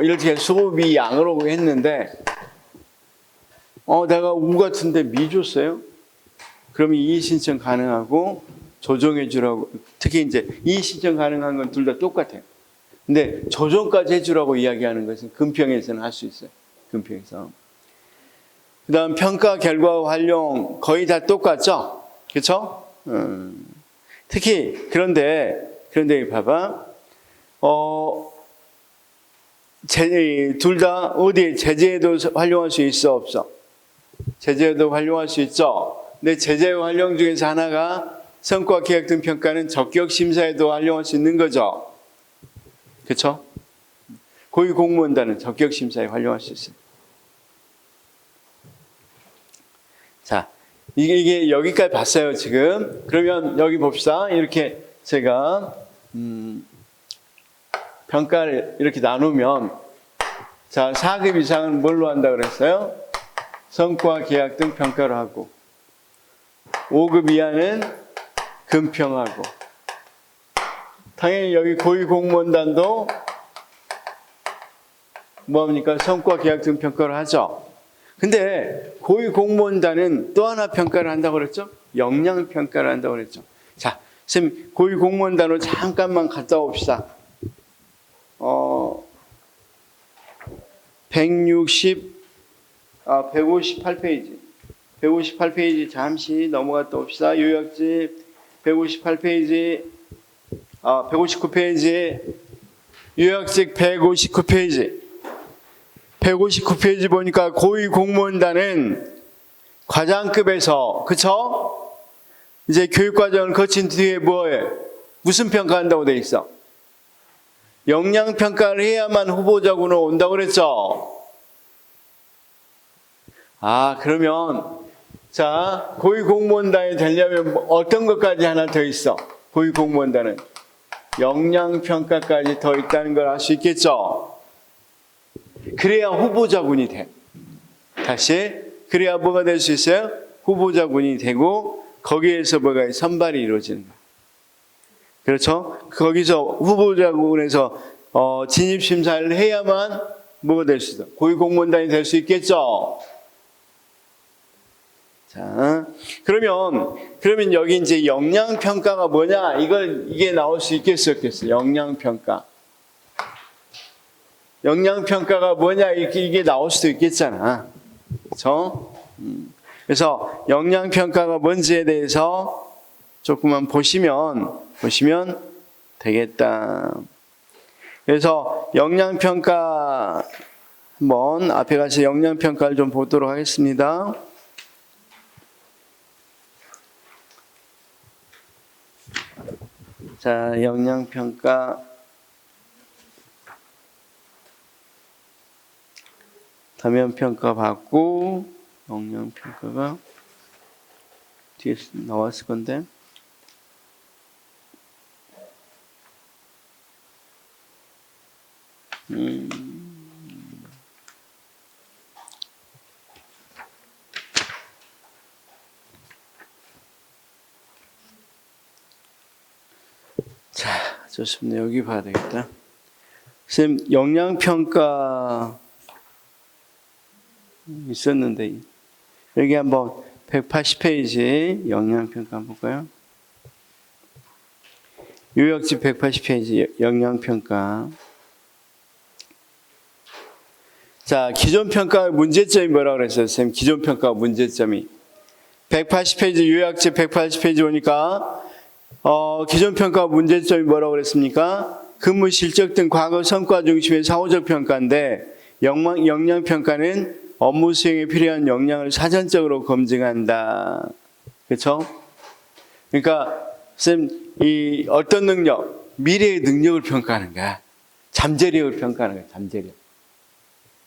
이렇게 수비 양으로 했는데, 내가 우 같은데 미 줬어요? 그러면 이의 신청 가능하고 조정해 주라고, 특히 이제 이의 신청 가능한 건 둘 다 똑같아요. 근데 조정까지 해주라고 이야기하는 것은 금평에서는 할 수 있어요. 금평에서. 그 다음 평가 결과 활용 거의 다 똑같죠? 그렇죠? 특히 그런데 봐봐. 둘 다 어디에 제재에도 활용할 수 있어 없어? 제재에도 활용할 수 있죠. 근데 제재 활용 중에서 하나가 성과 계약 등 평가는 적격 심사에도 활용할 수 있는 거죠. 그렇죠? 고위 공무원단은 적격 심사에 활용할 수 있어요. 자, 이게 여기까지 봤어요, 지금. 그러면 여기 봅시다. 이렇게 제가 평가를 이렇게 나누면, 자, 4급 이상은 뭘로 한다고 그랬어요? 성과 계약 등 평가를 하고, 5급 이하는 금평하고, 당연히 여기 고위 공무원단도 뭐합니까? 성과 계약 등 평가를 하죠. 근데 고위 공무원단은 또 하나 평가를 한다고 그랬죠? 역량 평가를 한다고 그랬죠. 자, 선생님 고위 공무원단으로 잠깐만 갔다 옵시다. 158페이지. 158페이지 잠시 넘어갔다 옵시다. 요약집 158페이지, 159페이지, 요약집 159페이지. 159페이지 보니까 고위 공무원단은 과장급에서, 그쵸? 이제 교육과정을 거친 뒤에 뭐예요? 무슨 평가한다고 돼 있어? 역량 평가를 해야만 후보자군으로 온다고 그랬죠? 그러면, 자, 고위 공무원단이 되려면 어떤 것까지 하나 더 있어? 고위 공무원단은 역량 평가까지 더 있다는 걸 알 수 있겠죠? 그래야 후보자군이 돼. 다시, 그래야 뭐가 될 수 있어요? 후보자군이 되고, 거기에서 뭐가 선발이 이루어지는 거예요. 그렇죠? 거기서 후보자군에서 진입심사를 해야만 뭐가 될 수 있어? 고위공무원단이 될 수 있겠죠? 자, 그러면 여기 이제 역량평가가 뭐냐? 이게 나올 수 있겠어, 없겠어? 역량평가. 역량평가가 뭐냐? 이게 나올 수도 있겠잖아. 그렇죠? 그래서 역량평가가 뭔지에 대해서 조금만 보시면 되겠다. 그래서 역량평가 한번 앞에 가서 역량평가를 좀 보도록 하겠습니다. 자, 역량평가. 다면평가 받고, 역량평가가 뒤에 나왔을 건데. 자, 좋습니다. 여기 봐야 되겠다. 선생님, 역량평가 있었는데, 여기 한번 180페이지 역량평가 한번 볼까요? 요약집 180페이지 역량평가. 자, 기존평가 문제점이 뭐라고 그랬어요? 선생님, 기존평가 문제점이. 180페이지 요약집 180페이지 오니까 기존평가 문제점이 뭐라고 그랬습니까? 근무 실적 등 과거 성과 중심의 사후적 평가인데 역량평가는 업무 수행에 필요한 역량을 사전적으로 검증한다. 그렇죠? 그러니까 선생님, 이 어떤 능력, 미래의 능력을 평가하는 거야. 잠재력을 평가하는 거야. 잠재력.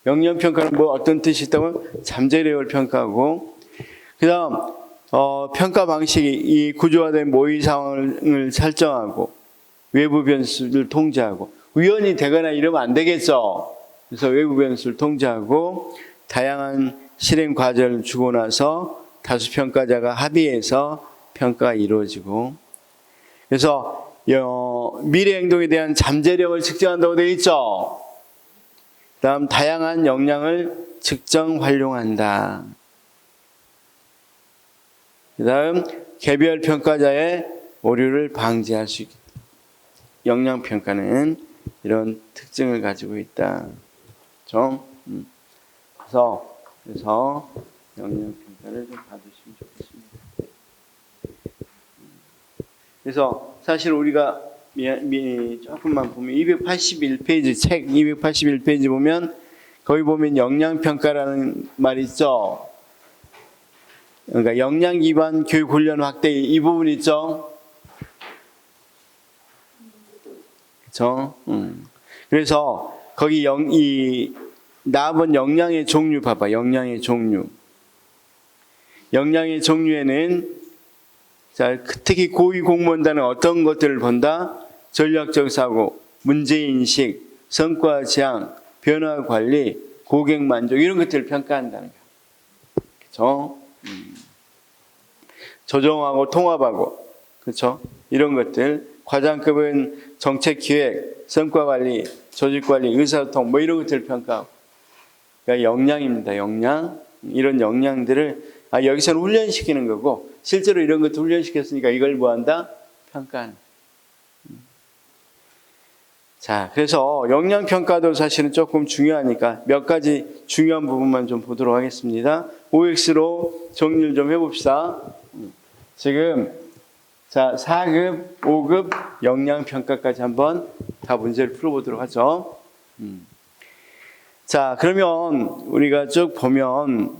역량평가는 뭐 어떤 뜻이 있다고? 잠재력을 평가하고, 그 다음 평가 방식이 이 구조화된 모의 상황을 설정하고 외부 변수를 통제하고 우연히 되거나 이러면 안 되겠죠. 그래서 외부 변수를 통제하고 다양한 실행 과제를 주고 나서 다수 평가자가 합의해서 평가가 이루어지고, 그래서 미래 행동에 대한 잠재력을 측정한다고 되어 있죠. 다음 다양한 역량을 측정 활용한다. 그 다음 개별 평가자의 오류를 방지할 수 있다. 역량 평가는 이런 특징을 가지고 있다. 그래서 역량 평가를 좀 봐주시면 좋겠습니다. 그래서 사실 우리가 조금만 보면 281페이지 책 281페이지 보면 거기 보면 역량 평가라는 말 있죠. 그러니까 역량 기반 교육 훈련 확대 이 부분 있죠. 그렇죠? 그래서 거기 나번 역량의 종류 봐봐. 역량의 종류. 역량의 종류에는 자, 특히 고위 공무원단은 어떤 것들을 본다? 전략적 사고, 문제인식, 성과 지향, 변화 관리, 고객 만족 이런 것들을 평가한다는 거예요. 그렇죠? 조정하고 통합하고, 그렇죠? 이런 것들. 과장급은 정책 기획, 성과 관리, 조직 관리, 의사소통 뭐 이런 것들을 평가하고. 그러니까 역량입니다. 역량. 이런 역량들을 여기서는 훈련시키는 거고 실제로 이런 것도 훈련시켰으니까 이걸 뭐한다? 평가하는. 자, 그래서 역량 평가도 사실은 조금 중요하니까 몇 가지 중요한 부분만 좀 보도록 하겠습니다. OX로 정리를 좀 해봅시다. 지금 자 4급, 5급 역량 평가까지 한번 다 문제를 풀어보도록 하죠. 자, 그러면 우리가 쭉 보면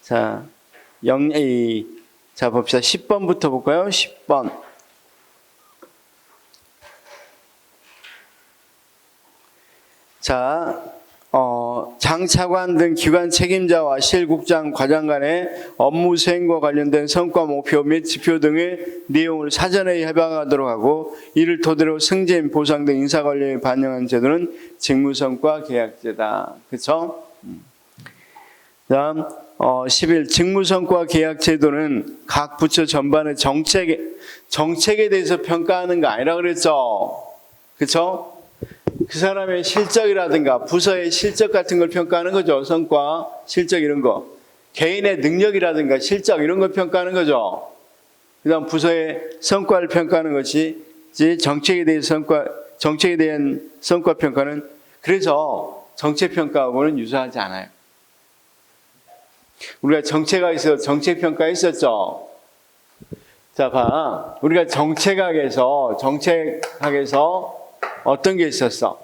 자 봅시다. 10번부터 볼까요? 10번. 자, 장차관 등 기관 책임자와 실국장, 과장 간의 업무 수행과 관련된 성과 목표 및 지표 등의 내용을 사전에 협약하도록 하고 이를 토대로 승진, 보상 등 인사관리에 반영한 제도는 직무성과 계약제다. 그렇죠? 다음 11. 직무성과 계약제도는 각 부처 전반의 정책에 대해서 평가하는 거 아니라 그랬죠? 그렇죠? 그 사람의 실적이라든가 부서의 실적 같은 걸 평가하는 거죠. 성과, 실적 이런 거. 개인의 능력이라든가 실적 이런 걸 평가하는 거죠. 그 다음 부서의 성과를 평가하는 것이 정책에 대한 성과 평가는 그래서 정책 평가하고는 유사하지 않아요. 우리가 정책학에서 정책 평가했었죠. 자, 봐. 우리가 정책학에서 어떤 게 있었어?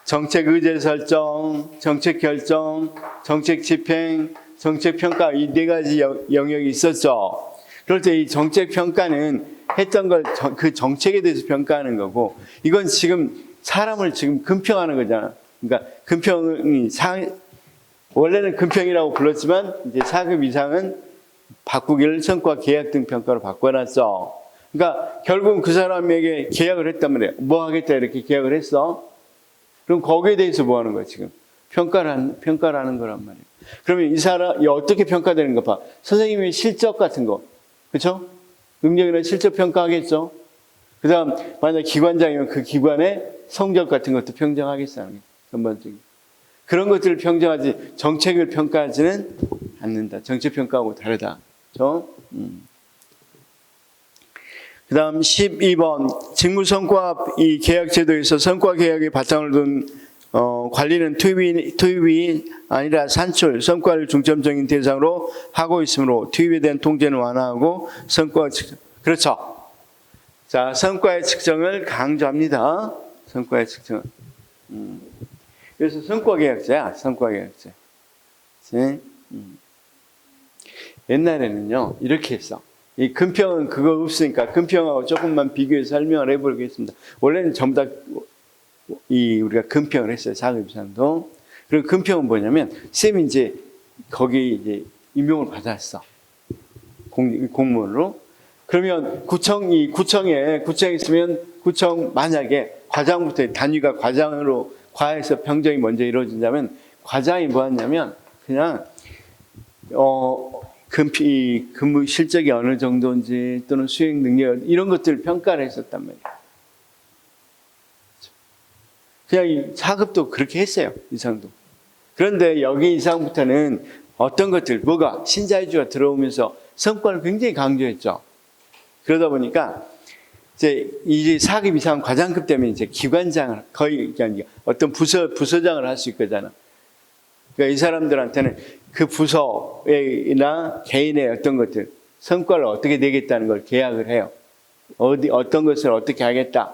정책 의제 설정, 정책 결정, 정책 집행, 정책 평가 이 네 가지 영역이 있었죠. 그럴 때 이 정책 평가는 했던 걸 그 정책에 대해서 평가하는 거고 이건 지금 사람을 지금 금평하는 거잖아. 그러니까 금평이 원래는 금평이라고 불렀지만 이제 4급 이상은 바꾸기를 성과 계약 등 평가로 바꿔놨어. 그러니까 결국은 그 사람에게 계약을 했단 말이에요. 뭐 하겠다 이렇게 계약을 했어. 그럼 거기에 대해서 뭐 하는 거야 지금? 평가를 하는 거란 말이에요. 그러면 이 사람이 어떻게 평가되는 거 봐. 선생님의 실적 같은 거. 그렇죠? 능력이나 실적 평가하겠죠. 그 다음 만약 기관장이면 그 기관의 성적 같은 것도 평정하겠어. 전반적인. 그런 것들을 평정하지 정책을 평가하지는 않는다. 정책 평가하고 다르다. 그렇죠? 그 다음 12번 직무성과 이 계약제도에서 성과계약의 바탕을 둔 관리는 투입이 아니라 산출, 성과를 중점적인 대상으로 하고 있으므로 투입에 대한 통제는 완화하고 성과 측정. 그렇죠. 자, 성과의 측정을 강조합니다. 성과의 측정. 그래서 성과계약제야, 성과계약제. 옛날에는요, 이렇게 했어. 이 금평은 그거 없으니까 금평하고 조금만 비교해서 설명을 해보겠습니다. 원래는 전부 다 우리가 금평을 했어요. 4급 이상도. 그리고 금평은 뭐냐면 쌤이 이제 거기 이제 임용을 받았어. 공무원으로. 그러면 구청에 있으면 구청 만약에 과장부터 단위가 과장으로 과에서 평정이 먼저 이루어진다면 과장이 뭐였냐면 그냥 근무 실적이 어느 정도인지 또는 수행 능력 이런 것들을 평가를 했었단 말이에요. 그냥 이 4급도 그렇게 했어요. 이상도. 그런데 여기 이상부터는 어떤 것들, 뭐가 신자유주의가 들어오면서 성과를 굉장히 강조했죠. 그러다 보니까 이제 4급 이상 과장급 되면 이제 기관장을 거의 어떤 부서장을 할 수 있거잖아. 그러니까 이 사람들한테는 그 부서나 개인의 어떤 것들, 성과를 어떻게 내겠다는 걸 계약을 해요. 어떤 것을 어떻게 하겠다.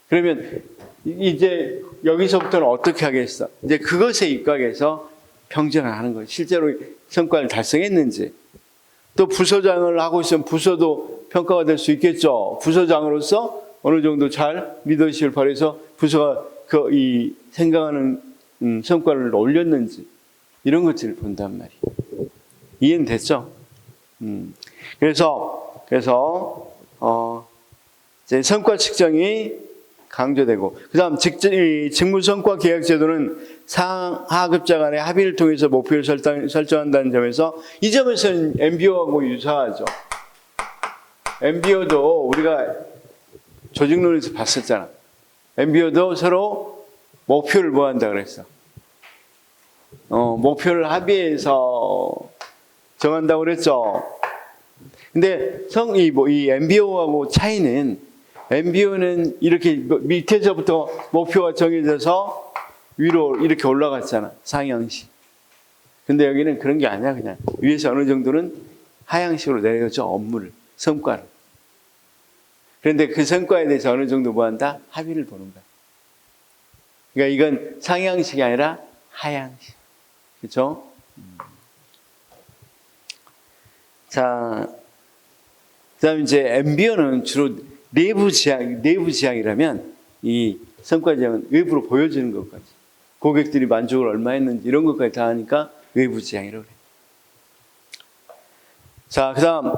그러면 이제 여기서부터는 어떻게 하겠어? 이제 그것에 입각해서 평정을 하는 거예요. 실제로 성과를 달성했는지. 또 부서장을 하고 있으면 부서도 평가가 될 수 있겠죠. 부서장으로서 어느 정도 잘 리더십을 발휘해서 부서가 생각하는 성과를 올렸는지 이런 것들을 본단 말이에요. 이해는 됐죠? 그래서 이제 성과 측정이 강조되고, 그 다음 직무성과 계약제도는 상하급자 간의 합의를 통해서 목표를 설정한다는 점에서 이 점에서는 MBO하고 유사하죠. MBO도 우리가 조직론에서 봤었잖아. MBO도 서로 목표를 뭐 한다 그랬어? 목표를 합의해서 정한다고 그랬죠. 근데 이 MBO하고 차이는 MBO는 이렇게 밑에서부터 목표가 정해져서 위로 이렇게 올라갔잖아. 상향식. 근데 여기는 그런 게 아니야. 그냥 위에서 어느 정도는 하향식으로 내려줘. 업무를, 성과를. 그런데 그 성과에 대해서 어느 정도 뭐 한다? 합의를 보는 거야. 그러니까 이건 상향식이 아니라 하향식. 그렇죠? 자, 그다음 이제 MBO는 주로 내부 지향이라면 이 성과 지향은 외부로 보여지는 것까지, 고객들이 만족을 얼마 했는지 이런 것까지 다 하니까 외부 지향이라고 그래요. 자, 그다음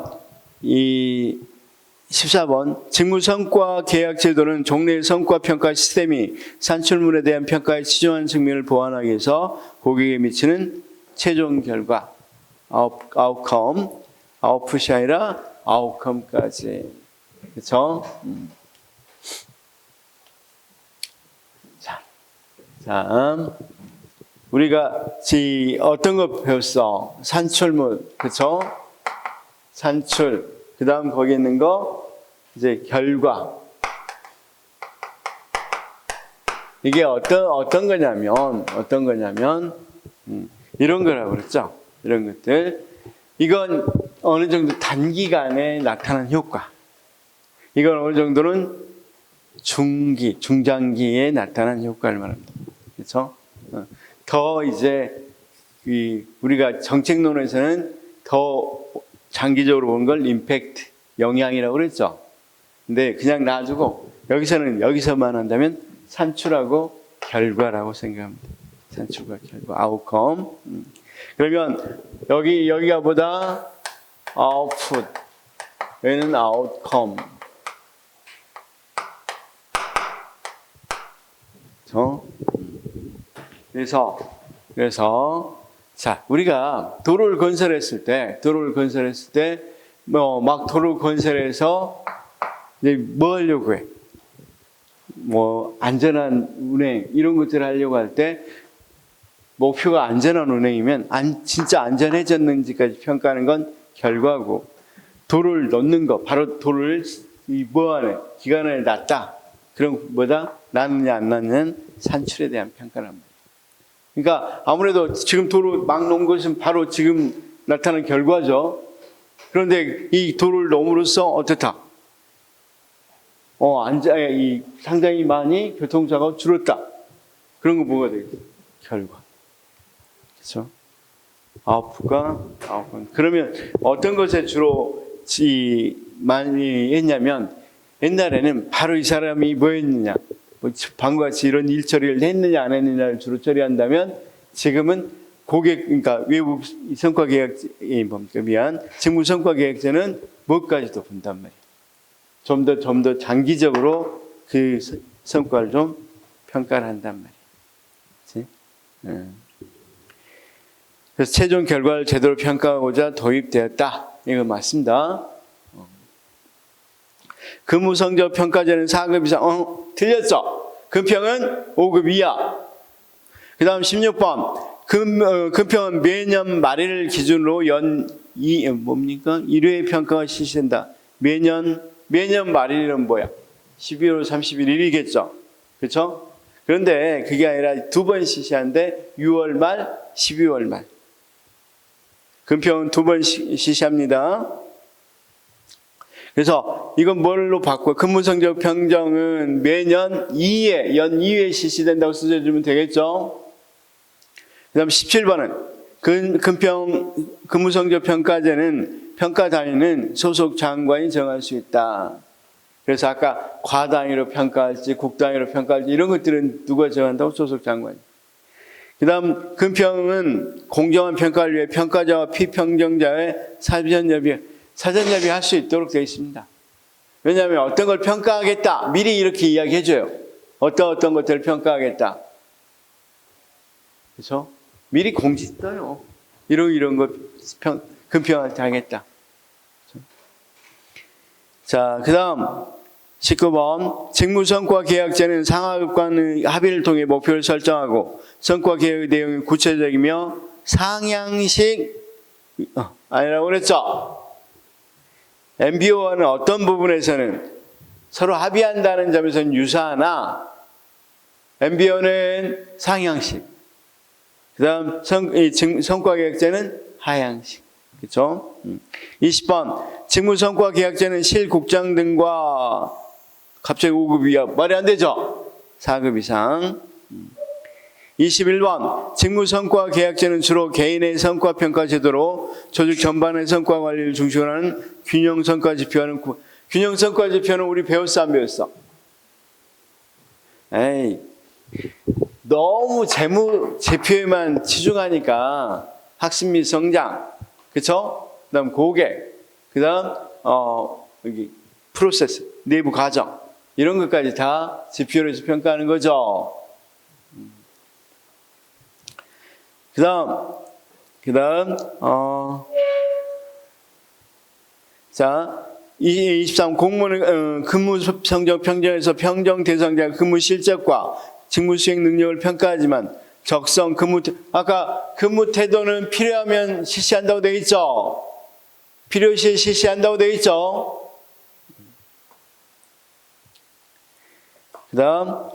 이 14번 직무 성과 계약 제도는 종래의 성과 평가 시스템이 산출물에 대한 평가에 치중한 측면을 보완하기 위해서 고객에 미치는 최종 결과 아웃풋이 아니라 아웃컴까지. 그렇죠? 자, 우리가 어떤 거 배웠어? 산출물, 그렇죠? 산출. 그 다음 거기 있는 거 이제 결과. 이게 어떤 거냐면 이런 거라고 그랬죠? 이런 것들. 이건 어느 정도 단기간에 나타난 효과. 이건 어느 정도는 중장기에 나타난 효과를 말합니다. 그렇죠? 더 이제 우리가 정책론에서는 더 장기적으로 보는 걸 임팩트, 영향이라고 그랬죠. 근데 그냥 놔두고 여기서만 한다면 산출하고 결과라고 생각합니다. 산출과 결과, 아웃컴. 그러면 여기가 보다 아웃풋, 여기는 아웃컴. 그래서 자, 우리가 도로를 건설했을 때 막 도로 건설해서 이제 뭐 하려고 해? 뭐 안전한 운행 이런 것들을 하려고 할 때 목표가 안전한 운행이면 진짜 안전해졌는지까지 평가하는 건 결과고, 도로를 넣는 거, 바로 도로를 기간 안에 놨다. 그럼 뭐다? 놨느냐 안 놨느냐는 산출에 대한 평가란 말이에요. 그러니까 아무래도 지금 도로 막 놓은 것은 바로 지금 나타난 결과죠. 그런데 이 도로를 놓음으로써 어떻다? 상당히 많이 교통사고가 줄었다. 그런 거 뭐가 되겠어? 결과. 그렇죠? 아웃풋. 그러면 어떤 것에 주로 많이 했냐면, 옛날에는 바로 이 사람이 뭐 했느냐, 방과 같이 이런 일 처리를 했느냐 안 했느냐를 주로 처리한다면, 지금은 그러니까 외부 성과계약제, 직무성과계약제는 뭐까지도 본단 말이에요. 좀 더 장기적으로 그 성과를 좀 평가를 한단 말이에요. 그렇지? 그래서 최종 결과를 제대로 평가하고자 도입되었다. 이거 맞습니다. 근무성적 평가제는 4급 이상, 틀렸죠? 금평은 5급 이하. 그 다음 16번. 금평은 매년 말일을 기준으로 뭡니까? 1회 평가가 실시된다. 매년 말일은 뭐야? 12월 31일이겠죠? 그렇죠? 그런데 그게 아니라 두 번 실시하는데 6월 말, 12월 말. 금평은 두 번 실시합니다. 그래서 이건 뭘로 바꿔? 근무성적 평정은 매년 연 2회 실시된다고 써주면 되겠죠? 그 다음 17번은 금평 근무성적 평가제는 평가 단위는 소속 장관이 정할 수 있다. 그래서 아까 과 단위로 평가할지 국 단위로 평가할지 이런 것들은 누가 정한다고? 소속 장관이. 그 다음 금평은 공정한 평가를 위해 평가자와 피평정자의 사전협의 할 수 있도록 되어 있습니다. 왜냐하면 어떤 걸 평가하겠다 미리 이렇게 이야기해줘요. 어떤 것들을 평가하겠다. 그렇죠? 미리 공지 떠요. 이런 것 금평할 때 하겠다. 자, 그 다음 19번 직무성과계약제는 상하급 간의 합의를 통해 목표를 설정하고 성과계획의 내용이 구체적이며 상향식 아니라고 그랬죠. MBO와는 어떤 부분에서는 서로 합의한다는 점에서는 유사하나 MBO는 상향식, 그 다음 성과계약제는 하향식. 그렇죠? 20번 직무성과계약제는 실국장 등과 갑자기 5급 이하 말이 안 되죠? 4급 이상. 21번 직무성과계약제는 주로 개인의 성과평가 제도로 조직 전반의 성과관리를 중심으로 하는 균형성과지표는 균형성과지표는 우리 배웠어 안 배웠어? 에이, 너무 재무제표에만 치중하니까 학습 및 성장, 그쵸? 그 다음 고객, 그 다음 여기 프로세스, 내부 과정 이런 것까지 다 지표로 해서 평가하는 거죠. 그 다음 자 23 공무원 근무 성적 평정에서 평정 대상자가 근무 실적과 직무 수행 능력을 평가하지만 적성 아까 근무 태도는 필요하면 실시한다고 되어 있죠. 필요시 실시한다고 되어 있죠. 그다음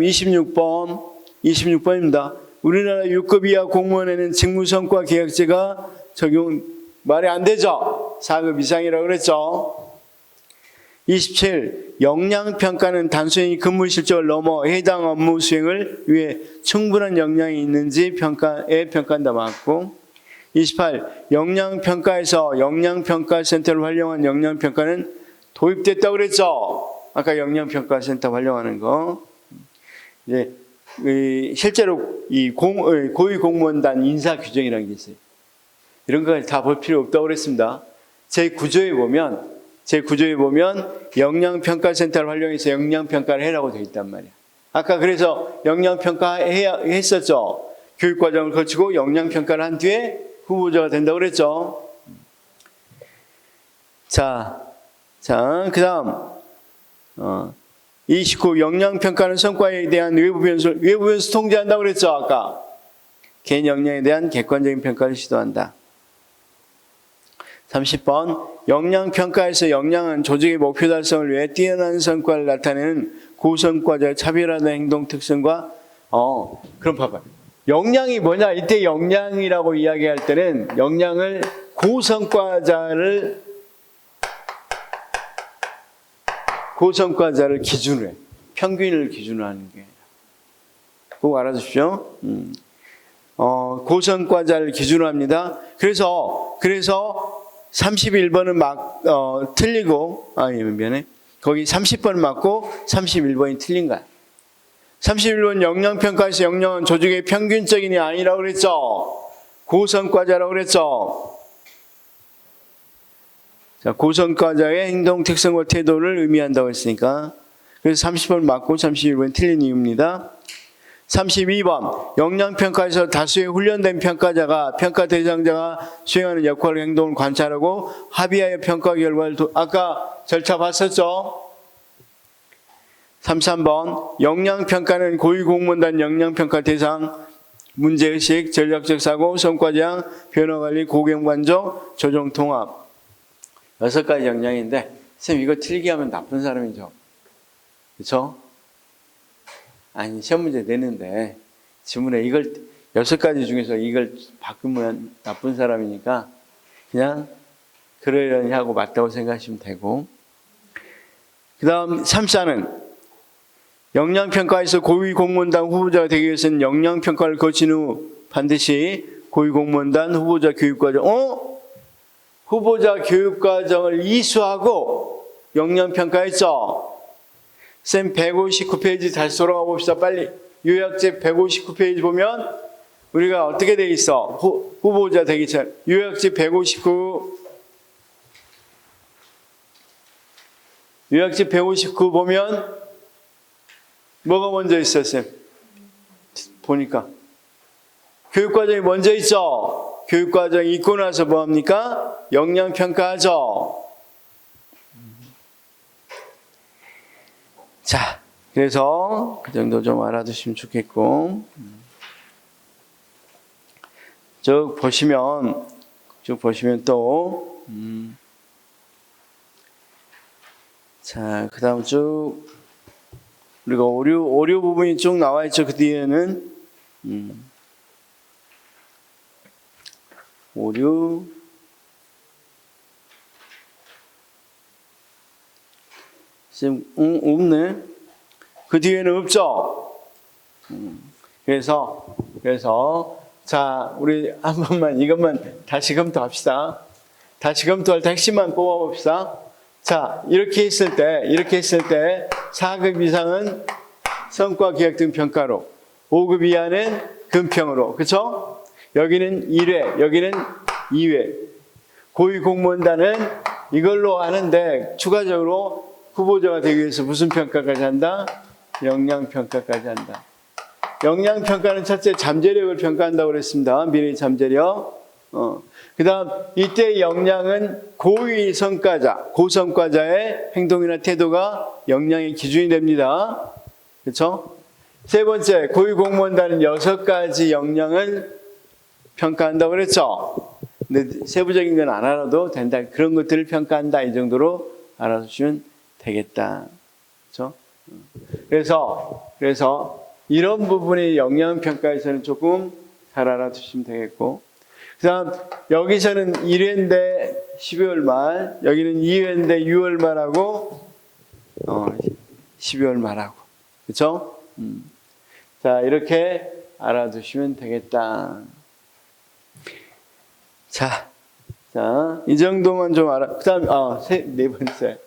26번입니다. 우리나라 6급 이하 공무원에는 직무성과 계약제가 적용 말이 안 되죠. 4급 이상이라고 그랬죠. 27. 역량평가는 단순히 근무 실적을 넘어 해당 업무 수행을 위해 충분한 역량이 있는지 평가한다 맞고. 28. 역량평가에서 역량평가센터를 활용한 역량평가는 도입됐다고 그랬죠. 아까 역량평가센터 활용하는 거. 이제 실제로 이 고위공무원단 인사 규정이라는 게 있어요. 이런 거 다 볼 필요 없다고 그랬습니다. 제 구조에 보면 역량평가센터를 활용해서 역량평가를 해라고 되어 있단 말이야. 아까 그래서 역량평가 했었죠. 교육과정을 거치고 역량평가를 한 뒤에 후보자가 된다고 그랬죠. 자, 그 다음 29. 역량평가는 성과에 대한 외부 변수 통제한다고 그랬죠. 아까 개인 역량에 대한 객관적인 평가를 시도한다. 30번 역량평가에서 역량은 조직의 목표 달성을 위해 뛰어난 성과를 나타내는 고성과자의 차별화된 행동 특성과 그럼 봐봐요. 역량이 뭐냐? 이때 역량이라고 이야기할 때는 역량을 고성과자를 기준으로 해. 평균을 기준으로 하는 게 아니라. 꼭 알아두십시오. 고성과자를 기준으로 합니다. 그래서 31번은 틀리고, 거기 30번은 맞고 31번이 틀린 거야. 31번 역량평가에서 역량은 조직의 평균적인이 아니라고 그랬죠. 고성과자라고 그랬죠. 자, 고성과자의 행동 특성과 태도를 의미한다고 했으니까 그래서 30번 맞고 31번 틀린 이유입니다. 32번 역량평가에서 다수의 훈련된 평가자가 평가 대상자가 수행하는 역할과 행동을 관찰하고 합의하여 평가 결과를 아까 절차 봤었죠. 33번 역량평가는 고위공무원단 역량평가 대상 문제의식, 전략적 사고, 성과제한, 변화관리, 고객만족, 조정통합 6가지 역량인데 선생님 이거 틀리게 하면 나쁜 사람이죠. 그렇죠? 아니 시험 문제 내는데 지문에 이걸 6가지 중에서 이걸 바꾸면 나쁜 사람이니까 그냥 그러려니 하고 맞다고 생각하시면 되고 그 다음 34는 역량평가에서 고위공무원단 후보자가 되기 위해서는 역량평가를 거친 후 반드시 고위공무원단 후보자 교육과정 후보자 교육과정을 이수하고 역량평가했죠. 쌤 159페이지 다시 돌아가 봅시다. 빨리 요약집 159페이지 보면 우리가 어떻게 돼 있어? 후보자 되기 전 요약집 159 요약집 159 보면 뭐가 먼저 있어요, 쌤? 보니까 교육과정이 먼저 있죠. 교육과정이 있고 나서 뭐합니까? 역량평가하죠. 자, 그래서 그 정도 좀 알아두시면 좋겠고 쭉 보시면 또 자, 그 다음 쭉 우리가 오류 부분이 쭉 나와 있죠. 그 뒤에는 오류 쌤 없네. 그 뒤에는 없죠. 그래서 자 우리 한 번만 이것만 다시 검토합시다. 다시 검토할 때 핵심만 뽑아봅시다. 자 이렇게 했을 때 4급 이상은 성과 기획 등 평가로 5급 이하는 금평으로 그렇죠? 여기는 1회 여기는 2회 고위공무원단은 이걸로 하는데 추가적으로 후보자가 되기 위해서 무슨 평가까지 한다? 역량평가까지 한다. 역량평가는 첫째 잠재력을 평가한다고 그랬습니다. 미래 잠재력. 그 다음 이때 역량은 고위성과자, 고성과자의 행동이나 태도가 역량의 기준이 됩니다. 그렇죠? 세 번째, 고위공무원단은 6가지 역량을 평가한다고 그랬죠? 근데 세부적인 건 안 알아도 된다. 그런 것들을 평가한다. 이 정도로 알아두시면 되겠다. 그렇죠? 그래서 이런 부분이 역량평가에서는 조금 잘 알아두시면 되겠고 그 다음 여기서는 1회인데 12월 말 여기는 2회인데 6월 말하고 12월 말하고 그렇죠? 자 이렇게 알아두시면 되겠다. 자, 이 정도만 좀 알아. 그 다음 네 번째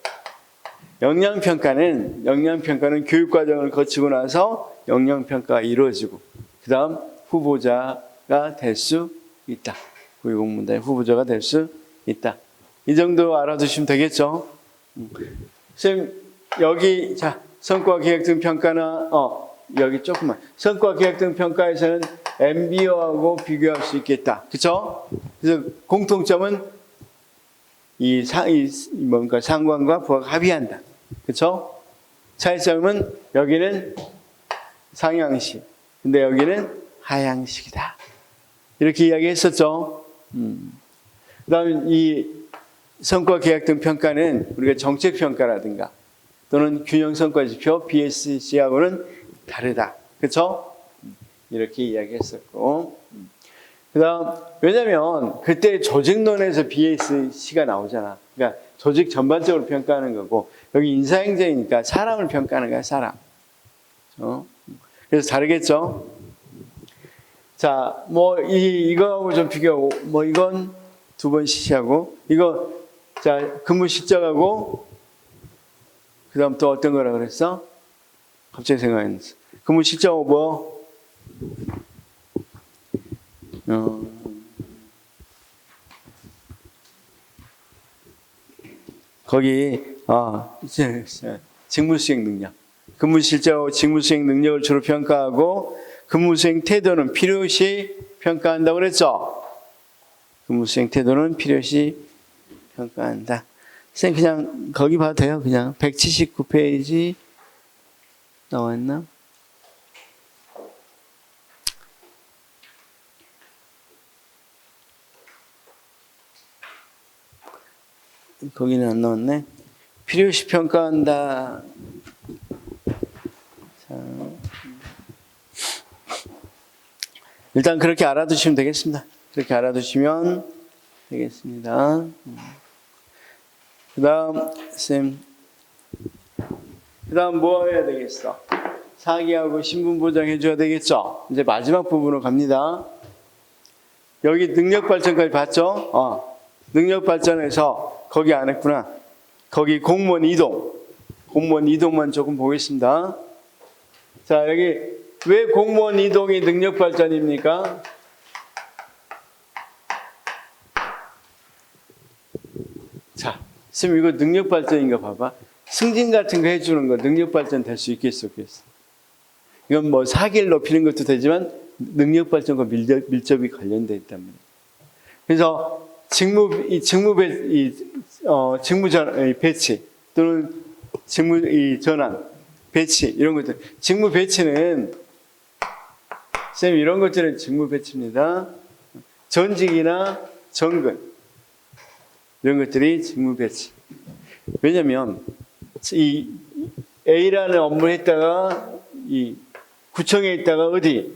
역량평가는 교육과정을 거치고 나서 역량평가가 이루어지고 그 다음 후보자가 될 수 있다. 고위공무원단의 후보자가 될 수 있다. 이 정도 알아두시면 되겠죠. 선생님 여기 자 성과 계획 등 평가나 여기 조금만 성과 계획 등 평가에서는 MBO하고 비교할 수 있겠다. 그렇죠? 그래서 공통점은 뭔가 상관과 부하가 합의한다. 그렇죠? 차이점은 여기는 상향식, 근데 여기는 하향식이다. 이렇게 이야기했었죠. 그다음에 이 성과 계획 등 평가는 우리가 정책 평가라든가 또는 균형 성과 지표 BSC하고는 다르다. 그렇죠? 이렇게 이야기했었고. 그다음 왜냐하면 그때 조직론에서 BSC가 나오잖아. 그러니까 조직 전반적으로 평가하는 거고 여기 인사행정이니까 사람을 평가하는 거야. 사람. 그래서 다르겠죠. 자, 이거하고 좀 비교하고 이건 2번 시시하고 이거 자 근무 실적하고 그다음 또 어떤 거라 그랬어? 갑자기 생각했어. 근무 실적 오버. 거기 이제 직무수행 능력. 근무 실적하고 직무수행 능력을 주로 평가하고 근무수행 태도는 필요시 평가한다고 그랬죠. 근무수행 태도는 필요시 평가한다. 선생님 그냥 거기 봐도 돼요. 그냥 179페이지 나왔나? 거기는 안 나왔네. 필요시 평가한다. 자, 일단 그렇게 알아두시면 되겠습니다. 그렇게 알아두시면 되겠습니다. 그 다음 뭐 해야 되겠어? 사기하고 신분보장 해줘야 되겠죠? 이제 마지막 부분으로 갑니다. 여기 능력발전까지 봤죠? 능력발전에서 거기 안 했구나. 거기 공무원 이동만 조금 보겠습니다. 자, 여기 왜 공무원 이동이 능력발전입니까? 자, 선생님 이거 능력발전인가 봐봐. 승진 같은 거 해주는 거 능력발전 될 수 있겠어, 없겠어? 이건 뭐 사기를 높이는 것도 되지만 능력발전과 밀접이 관련되어 있단 말이에요. 그래서 직무 배치 또는 전환, 배치 이런 것들. 직무 배치는 선생님 이런 것들은 직무 배치입니다. 전직이나 정근 이런 것들이 직무 배치. 왜냐하면 이 A라는 업무를 했다가 이 구청에 있다가 어디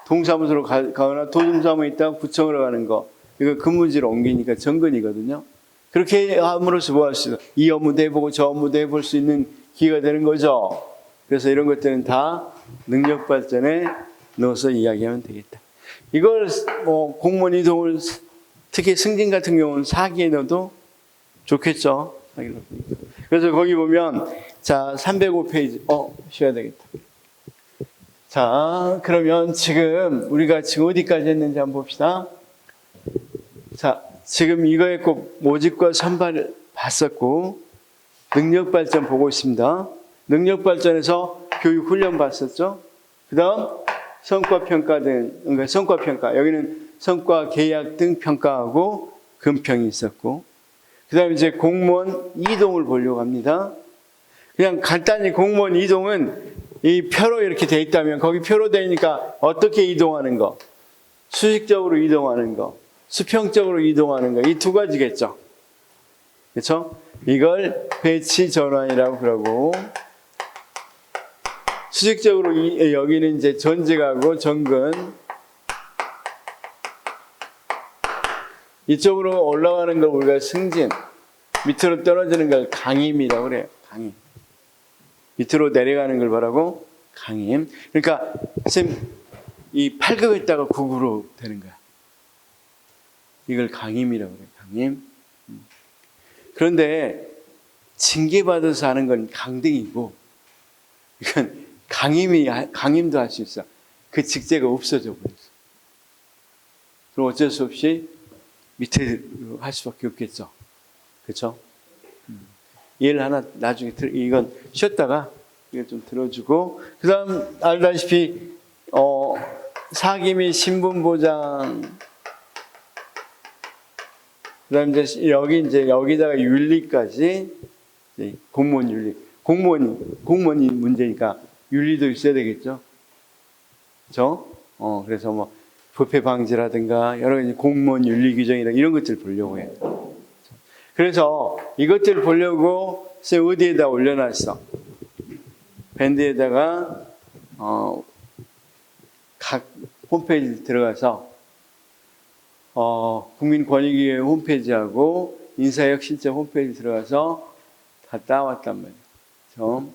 동사무소로 가거나 도중사무에 있다가 구청으로 가는 거 이거 근무지로 옮기니까 정근이거든요. 그렇게 함으로써 뭐 할 수 있어? 이 업무도 해보고 저 업무도 해볼 수 있는 기회가 되는 거죠. 그래서 이런 것들은 다 능력 발전에 넣어서 이야기하면 되겠다. 이걸 공무원 이동을 특히 승진 같은 경우는 사기에 넣어도 좋겠죠. 그래서 거기 보면 자 305페이지 쉬어야 되겠다. 자 그러면 지금 우리가 지금 어디까지 했는지 한번 봅시다. 자 지금 이거 했고 모집과 선발을 봤었고 능력 발전 보고 있습니다. 능력 발전에서 교육 훈련 봤었죠. 그 다음 성과 평가 등 그러니까 성과 평가 여기는 성과 계약 등 평가하고 금평이 있었고 그 다음에 이제 공무원 이동을 보려고 합니다. 그냥 간단히 공무원 이동은 이 표로 이렇게 돼 있다면 거기 표로 되니까 어떻게 이동하는 거 수직적으로 이동하는 거 수평적으로 이동하는 거 이 두 가지겠죠. 그렇죠? 이걸 배치 전환이라고 그러고 수직적으로 여기는 이제 전직하고 정근 이쪽으로 올라가는 걸 우리가 승진 밑으로 떨어지는 걸 강임이라고 그래요. 강임 밑으로 내려가는 걸 뭐라고? 강임. 그러니까 선생님 이 8급 했다가 9급으로 되는 거야. 이걸 강임이라고 그래요. 강임. 그런데 징계받아서 하는 건 강등이고 이건 강임도 할 수 있어. 그 직제가 없어져 버렸어. 그럼 어쩔 수 없이 밑에 할 수밖에 없겠죠. 그렇죠? 얘를 하나 나중에 이건 쉬었다가 이걸 좀 들어주고 그 다음 알다시피 사기 및 신분보장 그 다음 이제 여기다가 윤리까지 공무원 윤리 공무원이 문제니까 윤리도 있어야 되겠죠. 그렇죠? 그래서 뭐 부패 방지라든가 여러 가지 공무원 윤리 규정이나 이런 것들을 보려고 해요. 그래서 이것들을 보려고 어디에다 올려놨어? 밴드에다가 각 홈페이지 들어가서 국민권익위원회 홈페이지하고 인사혁신처 홈페이지 들어가서 다 따왔단 말이에요.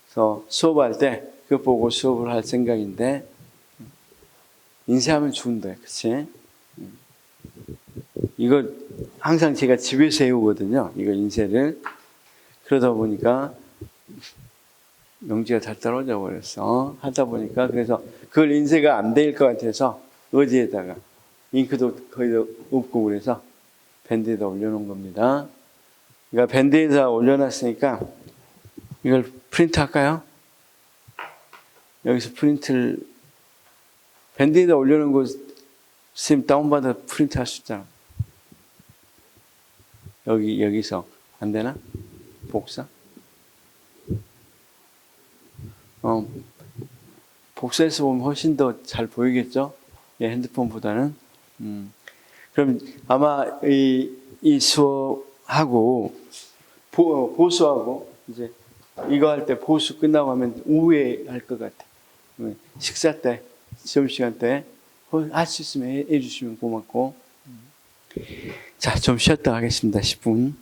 그래서 수업할 때 그거 보고 수업을 할 생각인데 인쇄하면 좋은데, 그치? 이거 항상 제가 집에서 해오거든요. 이거 인쇄를. 그러다 보니까 용지가 다 떨어져 버렸어. 하다 보니까 그래서 그걸 인쇄가 안 될 것 같아서 어디에다가 잉크도 거의 없고 그래서 밴드에다 올려놓은 겁니다. 그러니까 밴드에다 올려놨으니까 이걸 프린트 할까요? 여기서 프린트를 밴드에다 올려놓은 거 선생님 다운받아 프린트 할 수 있잖아. 여기서 안 되나? 복사? 복사해서 보면 훨씬 더 잘 보이겠죠? 예, 핸드폰보다는. 그럼 아마 이 수업하고 보수하고 이제 이거 할 때 보수 끝나고 하면 오후에 할 것 같아. 식사 때, 점심시간 때 할 수 있으면 해주시면 고맙고. 자, 좀 쉬었다 하겠습니다. 10분.